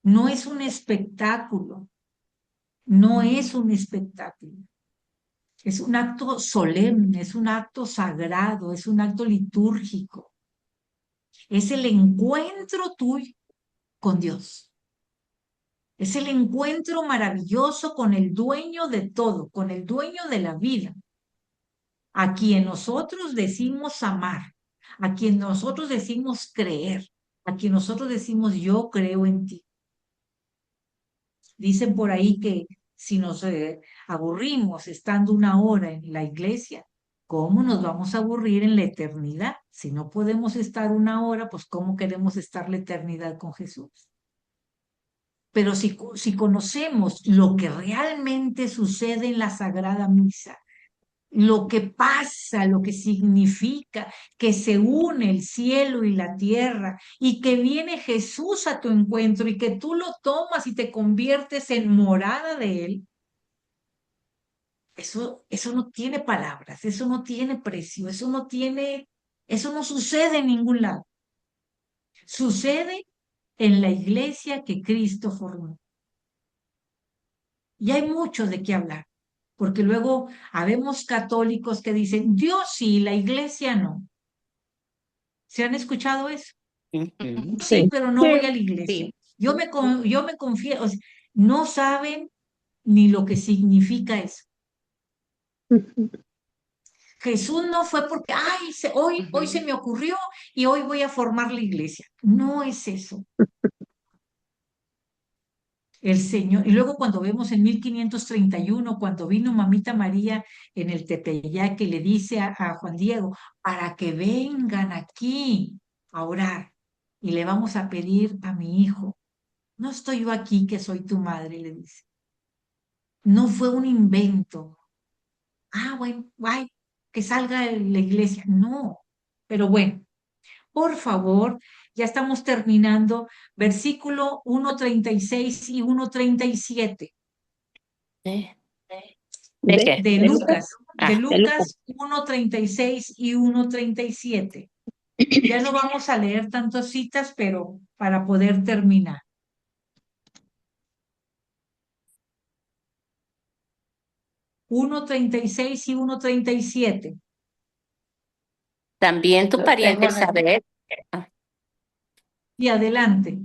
No es un espectáculo, no es un espectáculo. Es un acto solemne, es un acto sagrado, es un acto litúrgico. Es el encuentro tuyo con Dios. Es el encuentro maravilloso con el dueño de todo, con el dueño de la vida, a quien nosotros decimos amar, a quien nosotros decimos creer, a quien nosotros decimos yo creo en ti. Dicen por ahí que si nos aburrimos estando una hora en la iglesia, ¿cómo nos vamos a aburrir en la eternidad? Si no podemos estar una hora, pues ¿cómo queremos estar la eternidad con Jesús? Pero si conocemos lo que realmente sucede en la Sagrada Misa, lo que pasa, lo que significa que se une el cielo y la tierra y que viene Jesús a tu encuentro y que tú lo tomas y te conviertes en morada de Él, eso no tiene palabras, eso no tiene precio, eso no sucede en ningún lado. Sucede en la iglesia que Cristo formó. Y hay mucho de qué hablar. Porque luego habemos católicos que dicen, Dios sí, la iglesia no. ¿Se han escuchado eso? Sí, pero no voy a la iglesia. Yo me confieso, o sea, no saben ni lo que significa eso. Jesús no fue porque, ay, hoy se me ocurrió y hoy voy a formar la iglesia. No es eso. El Señor, y luego cuando vemos en 1531, cuando vino Mamita María en el Tepeyac, que le dice a Juan Diego, para que vengan aquí a orar y le vamos a pedir a mi hijo. No estoy yo aquí que soy tu madre, le dice. No fue un invento. Ah, bueno, guay, que salga de la iglesia. No, pero bueno, por favor, ya estamos terminando. Versículo 1:36 y 1:37 ¿De qué? de Lucas, de De Lucas. Lucas 1:36 y 1:37. Ya no vamos a leer tantas citas, pero para poder terminar. Uno 36 y 1:37. También tu Lo pariente tengo en el- Isabel. Ah, Y adelante.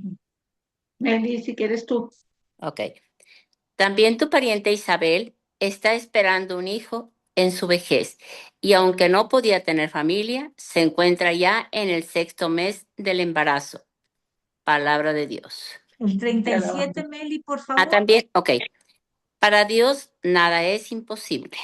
Meli, si quieres tú. ok. También tu pariente Isabel está esperando un hijo en su vejez y aunque no podía tener familia, se encuentra ya en el 6º mes del embarazo. Palabra de Dios. El Te alabamos. 37, Meli, por Ah, favor. también, ok. Para Dios nada es imposible.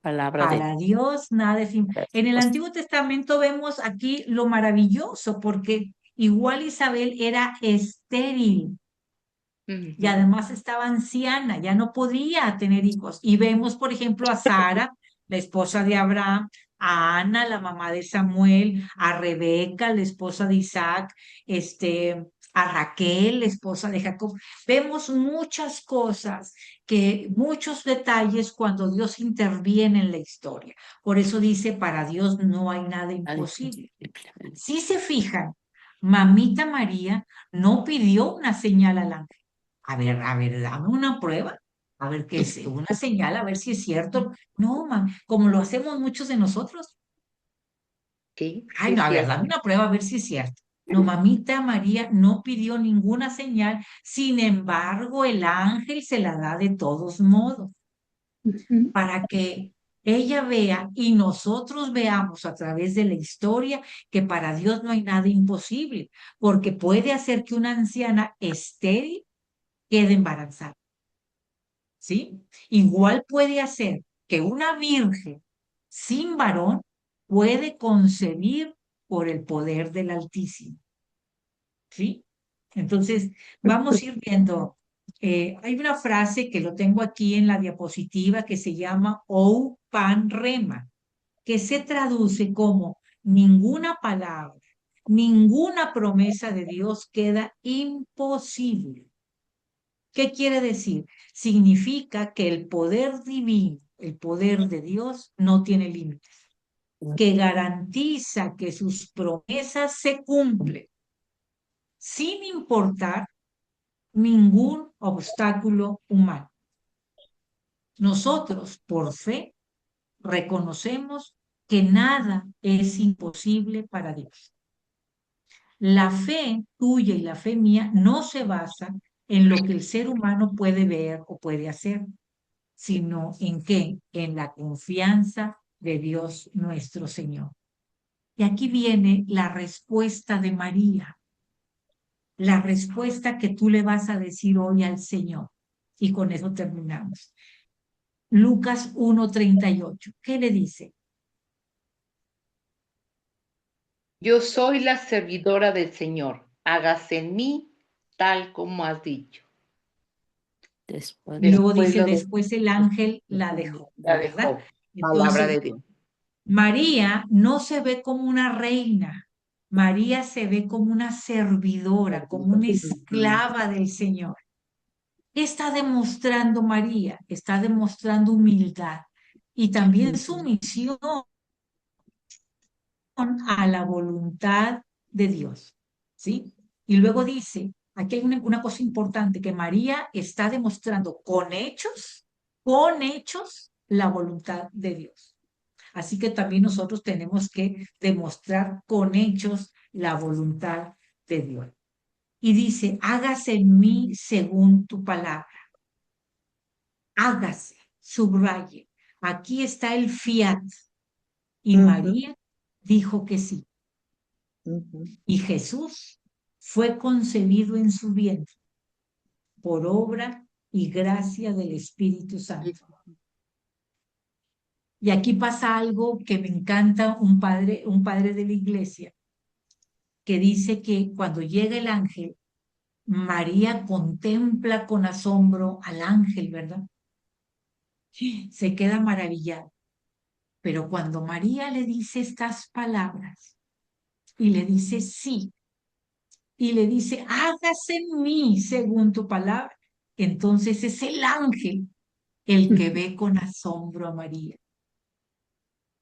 Palabra de Para Dios nada es En el Antiguo Testamento vemos aquí lo maravilloso, porque igual Isabel era estéril y además estaba anciana, ya no podía tener hijos. Y vemos, por ejemplo, a Sara, la esposa de Abraham, a Ana, la mamá de Samuel, a Rebeca, la esposa de Isaac, a Raquel, la esposa de Jacob. Vemos muchas cosas, muchos detalles cuando Dios interviene en la historia. Por eso dice, para Dios no hay nada imposible. Si se fijan, mamita María no pidió una señal al ángel. A ver, dame una prueba, a ver qué es, una señal, a ver si es cierto. No, como lo hacemos muchos de nosotros. Sí, Ay, sí no, es a ver, cierto. dame una prueba, a ver si es cierto. No, mamita María no pidió ninguna señal, sin embargo, el ángel se la da de todos modos, para que ella vea y nosotros veamos a través de la historia que para Dios no hay nada imposible, porque puede hacer que una anciana estéril quede embarazada. ¿Sí? Igual puede hacer que una virgen sin varón puede concebir por el poder del Altísimo. ¿Sí? Entonces, vamos a ir viendo. Hay una frase que lo tengo aquí en la diapositiva que se llama ou pan rema, que se traduce como ninguna palabra, ninguna promesa de Dios queda imposible. ¿Qué quiere decir? Significa que el poder divino, el poder de Dios, no tiene límites, que garantiza que sus promesas se cumplen, sin importar ningún obstáculo humano. Nosotros, por fe, reconocemos que nada es imposible para Dios. La fe tuya y la fe mía no se basa en lo que el ser humano puede ver o puede hacer, sino en qué, en la confianza de Dios nuestro Señor. Y aquí viene la respuesta de María, la respuesta que tú le vas a decir hoy al Señor. Y con eso terminamos. Lucas 1:38. ¿Qué le dice? Yo soy la servidora del Señor. Hágase en mí tal como has dicho. Y luego dice, lo después el ángel la dejó, la ¿verdad? dejó. Palabra Entonces, de Dios. María no se ve como una reina, María se ve como una servidora, como una esclava del Señor. ¿Qué está demostrando María? Está demostrando humildad y también sumisión a la voluntad de Dios, ¿sí? Y luego dice, aquí hay una cosa importante, que María está demostrando con hechos, la voluntad de Dios. Así que también nosotros tenemos que demostrar con hechos la voluntad de Dios. Y dice, hágase en mí según tu palabra. Hágase, subraye. Aquí está el fiat. Y María dijo que sí. Y Jesús fue concebido en su vientre por obra y gracia del Espíritu Santo. Y aquí pasa algo que me encanta, un padre de la iglesia que dice que cuando llega el ángel, María contempla con asombro al ángel, ¿verdad? Se queda maravillada. Pero cuando María le dice estas palabras y le dice sí, y le dice, hágase en mí según tu palabra, entonces es el ángel el que ve con asombro a María,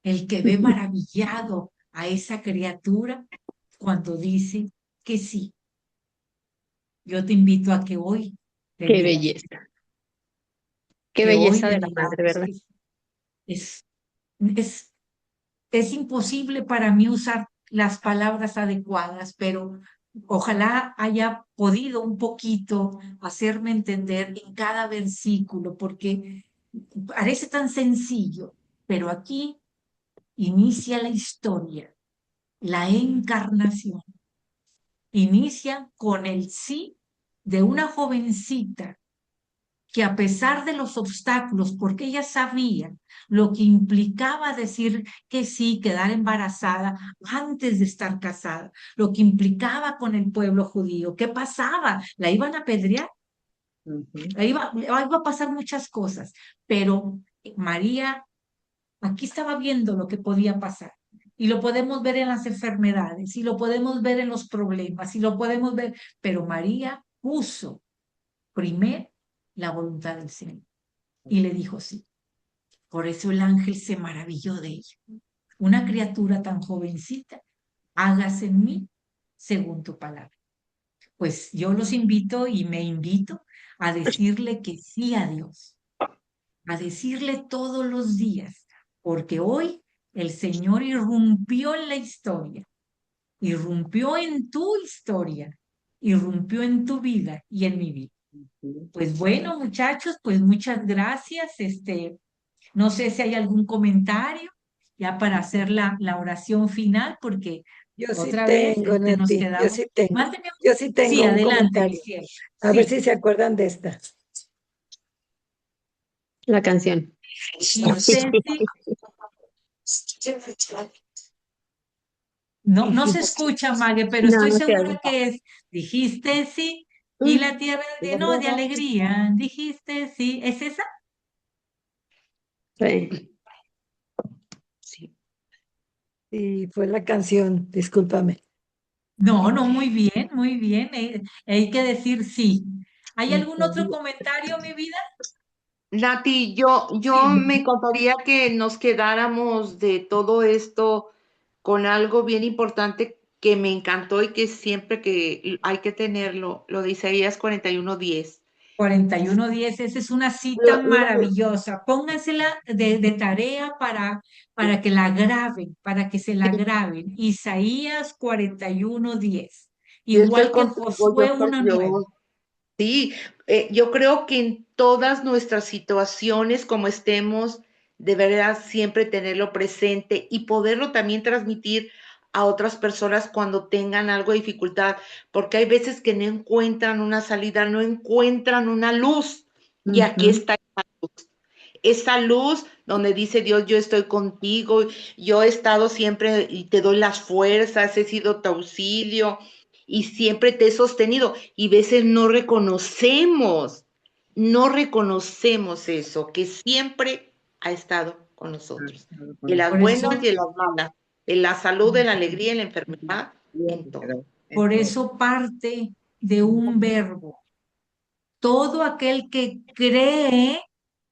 el que ve maravillado a esa criatura cuando dice que sí. Yo te invito a que hoy te Qué digas, belleza. Qué que hoy belleza le de la digamos madre, ¿verdad? que sí. Es, es imposible para mí usar las palabras adecuadas, pero ojalá haya podido un poquito hacerme entender en cada versículo, porque parece tan sencillo, pero aquí inicia la historia, la encarnación. Inicia con el sí de una jovencita que a pesar de los obstáculos, porque ella sabía lo que implicaba decir que sí, quedar embarazada antes de estar casada, lo que implicaba con el pueblo judío, ¿qué pasaba? ¿La iban a apedrear? Iba a pasar muchas cosas, pero María aquí estaba viendo lo que podía pasar. Y lo podemos ver en las enfermedades, y lo podemos ver en los problemas, y lo podemos ver, pero María puso primero la voluntad del Señor y le dijo sí. Por eso el ángel se maravilló de ella. Una criatura tan jovencita, hágase en mí según tu palabra. Pues yo los invito y me invito a decirle que sí a Dios, a decirle todos los días, porque hoy el Señor irrumpió en la historia, irrumpió en tu historia, irrumpió en tu vida y en mi vida. Pues bueno, muchachos, pues muchas gracias. No sé si hay algún comentario ya para hacer la oración final, porque Yo sí otra vez tengo, nos Nati, yo quedamos. sí tengo. Mándeme Yo sí tengo Sí, un adelante, mi comentario. cielo. A ver Sí, si se acuerdan de esta. La canción. dijiste sí. No se escucha, Mague, pero No, estoy no se segura oye. que es, dijiste sí, y la tierra no, de alegría, dijiste sí, ¿es esa? Sí. Sí, fue la canción, discúlpame. No, muy bien, muy bien. Hay que decir sí. ¿Hay algún otro comentario, mi vida? Nati, yo me encantaría que nos quedáramos de todo esto con algo bien importante que me encantó y que siempre que hay que tenerlo, lo de Isaías 41:10. 41:10, esa es una cita Lo- lo- maravillosa. Póngansela de tarea para que la graben, para que se la graben. Isaías 41:10, Yo estoy igual que contigo, yo Josué soy 1:9. Dios. Sí, yo creo que en todas nuestras situaciones, como estemos, deberá siempre tenerlo presente y poderlo también transmitir a otras personas cuando tengan algo de dificultad, porque hay veces que no encuentran una salida, no encuentran una luz, y aquí está esa luz donde dice Dios, yo estoy contigo, yo he estado siempre y te doy las fuerzas, he sido tu auxilio y siempre te he sostenido. Y a veces no reconocemos eso, que siempre ha estado con nosotros, en las Por buenas eso, y en las malas, en la salud, en la alegría, en la enfermedad, en todo. por eso parte de un verbo. Todo aquel que cree,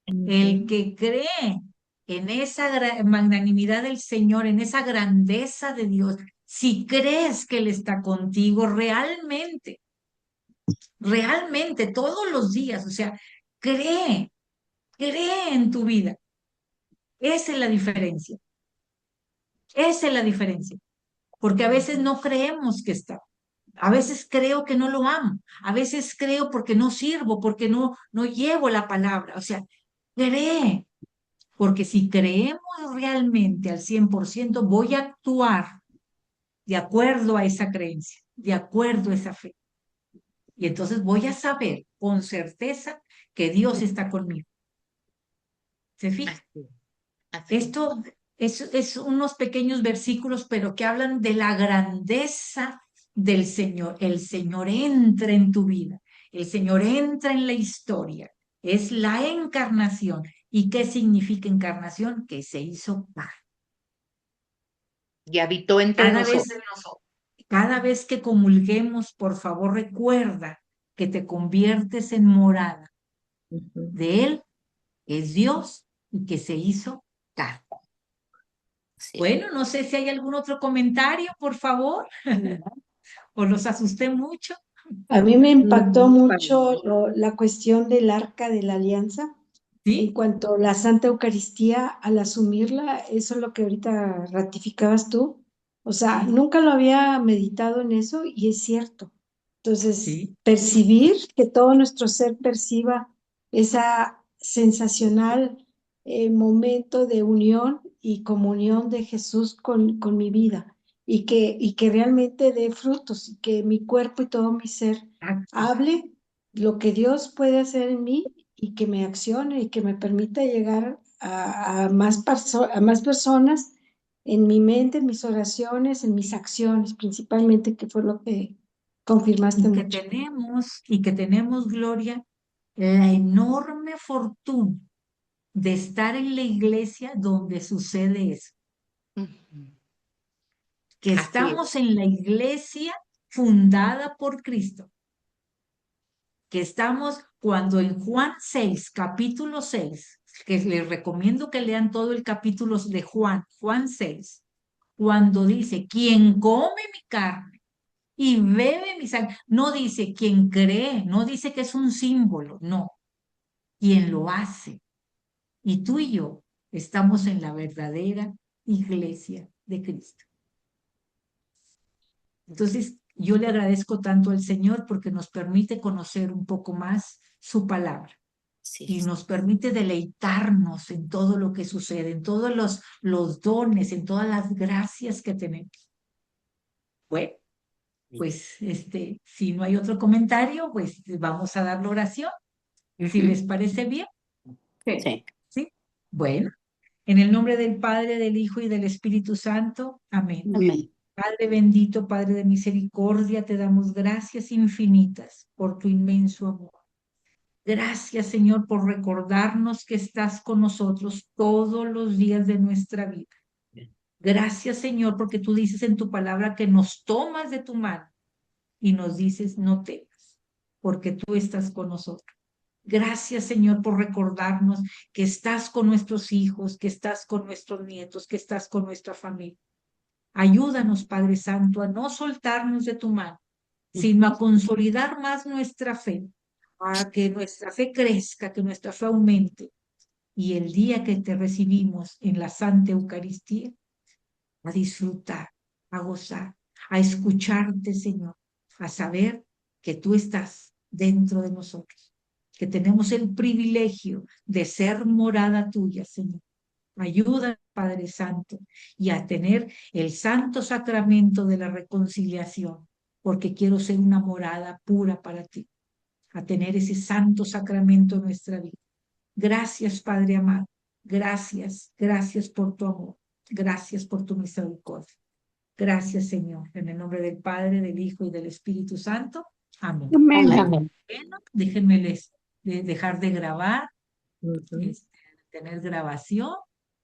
el que cree en esa magnanimidad del Señor, en esa grandeza de Dios, si crees que Él está contigo realmente, realmente todos los días, o sea, cree, cree en tu vida. Esa es la diferencia. Esa es la diferencia. Porque a veces no creemos que está. A veces creo que no lo amo. A veces creo porque no sirvo, porque no llevo la palabra. O sea, cree. Porque si creemos realmente al 100%, voy a actuar de acuerdo a esa creencia, de acuerdo a esa fe. Y entonces voy a saber con certeza que Dios está conmigo. ¿Se fija? Esto es unos pequeños versículos, pero que hablan de la grandeza del Señor. El Señor entra en tu vida. El Señor entra en la historia. Es la encarnación. ¿Y qué significa encarnación? Que se hizo carne. Y habitó entre nosotros. Cada vez que comulguemos, por favor, recuerda que te conviertes en morada de Él, es Dios, y que se hizo carne. Bueno, no sé si hay algún otro comentario, por favor. ¿O los asusté mucho? A mí me impactó mucho la cuestión del Arca de la Alianza. En cuanto a la Santa Eucaristía, al asumirla, eso es lo que ahorita ratificabas tú. O sea, nunca lo había meditado en eso y es cierto. Entonces, percibir que todo nuestro ser perciba esa sensacional momento de unión y comunión de Jesús con mi vida y que realmente dé frutos y que mi cuerpo y todo mi ser hable lo que Dios puede hacer en mí y que me accione y que me permita llegar a más personas en mi mente, en mis oraciones, en mis acciones, principalmente, que fue lo que confirmaste mucho. Y que tenemos, Gloria, la enorme fortuna de estar en la iglesia donde sucede eso. Que estamos en la iglesia fundada por Cristo. Que estamos cuando en Juan 6, capítulo 6, que les recomiendo que lean todo el capítulo de Juan 6, cuando dice, quien come mi carne y bebe mi sangre, no dice quien cree, no dice que es un símbolo, no, quien lo hace. Y tú y yo estamos en la verdadera iglesia de Cristo. Entonces, yo le agradezco tanto al Señor porque nos permite conocer un poco más su palabra. Y nos permite deleitarnos en todo lo que sucede, en todos los dones, en todas las gracias que tenemos. Bueno, pues si no hay otro comentario, pues vamos a dar la oración. Si les parece bien. Sí. ¿Sí? Bueno, en el nombre del Padre, del Hijo y del Espíritu Santo. Amén. Amén. Padre bendito, Padre de misericordia, te damos gracias infinitas por tu inmenso amor. Gracias, Señor, por recordarnos que estás con nosotros todos los días de nuestra vida. Gracias, Señor, porque tú dices en tu palabra que nos tomas de tu mano y nos dices, no temas, porque tú estás con nosotros. Gracias, Señor, por recordarnos que estás con nuestros hijos, que estás con nuestros nietos, que estás con nuestra familia. Ayúdanos, Padre Santo, a no soltarnos de tu mano, sino a consolidar más nuestra fe, a que nuestra fe crezca, que nuestra fe aumente. Y el día que te recibimos en la Santa Eucaristía, a disfrutar, a gozar, a escucharte, Señor, a saber que tú estás dentro de nosotros, que tenemos el privilegio de ser morada tuya, Señor. Ayuda, Padre Santo, y a tener el santo sacramento de la reconciliación, porque quiero ser una morada pura para ti, a tener ese santo sacramento en nuestra vida. Gracias, Padre amado. Gracias, gracias por tu amor. Gracias por tu misericordia. Gracias, Señor. En el nombre del Padre, del Hijo y del Espíritu Santo. Amén. Amén. Bueno, déjenme dejar de grabar, tener grabación.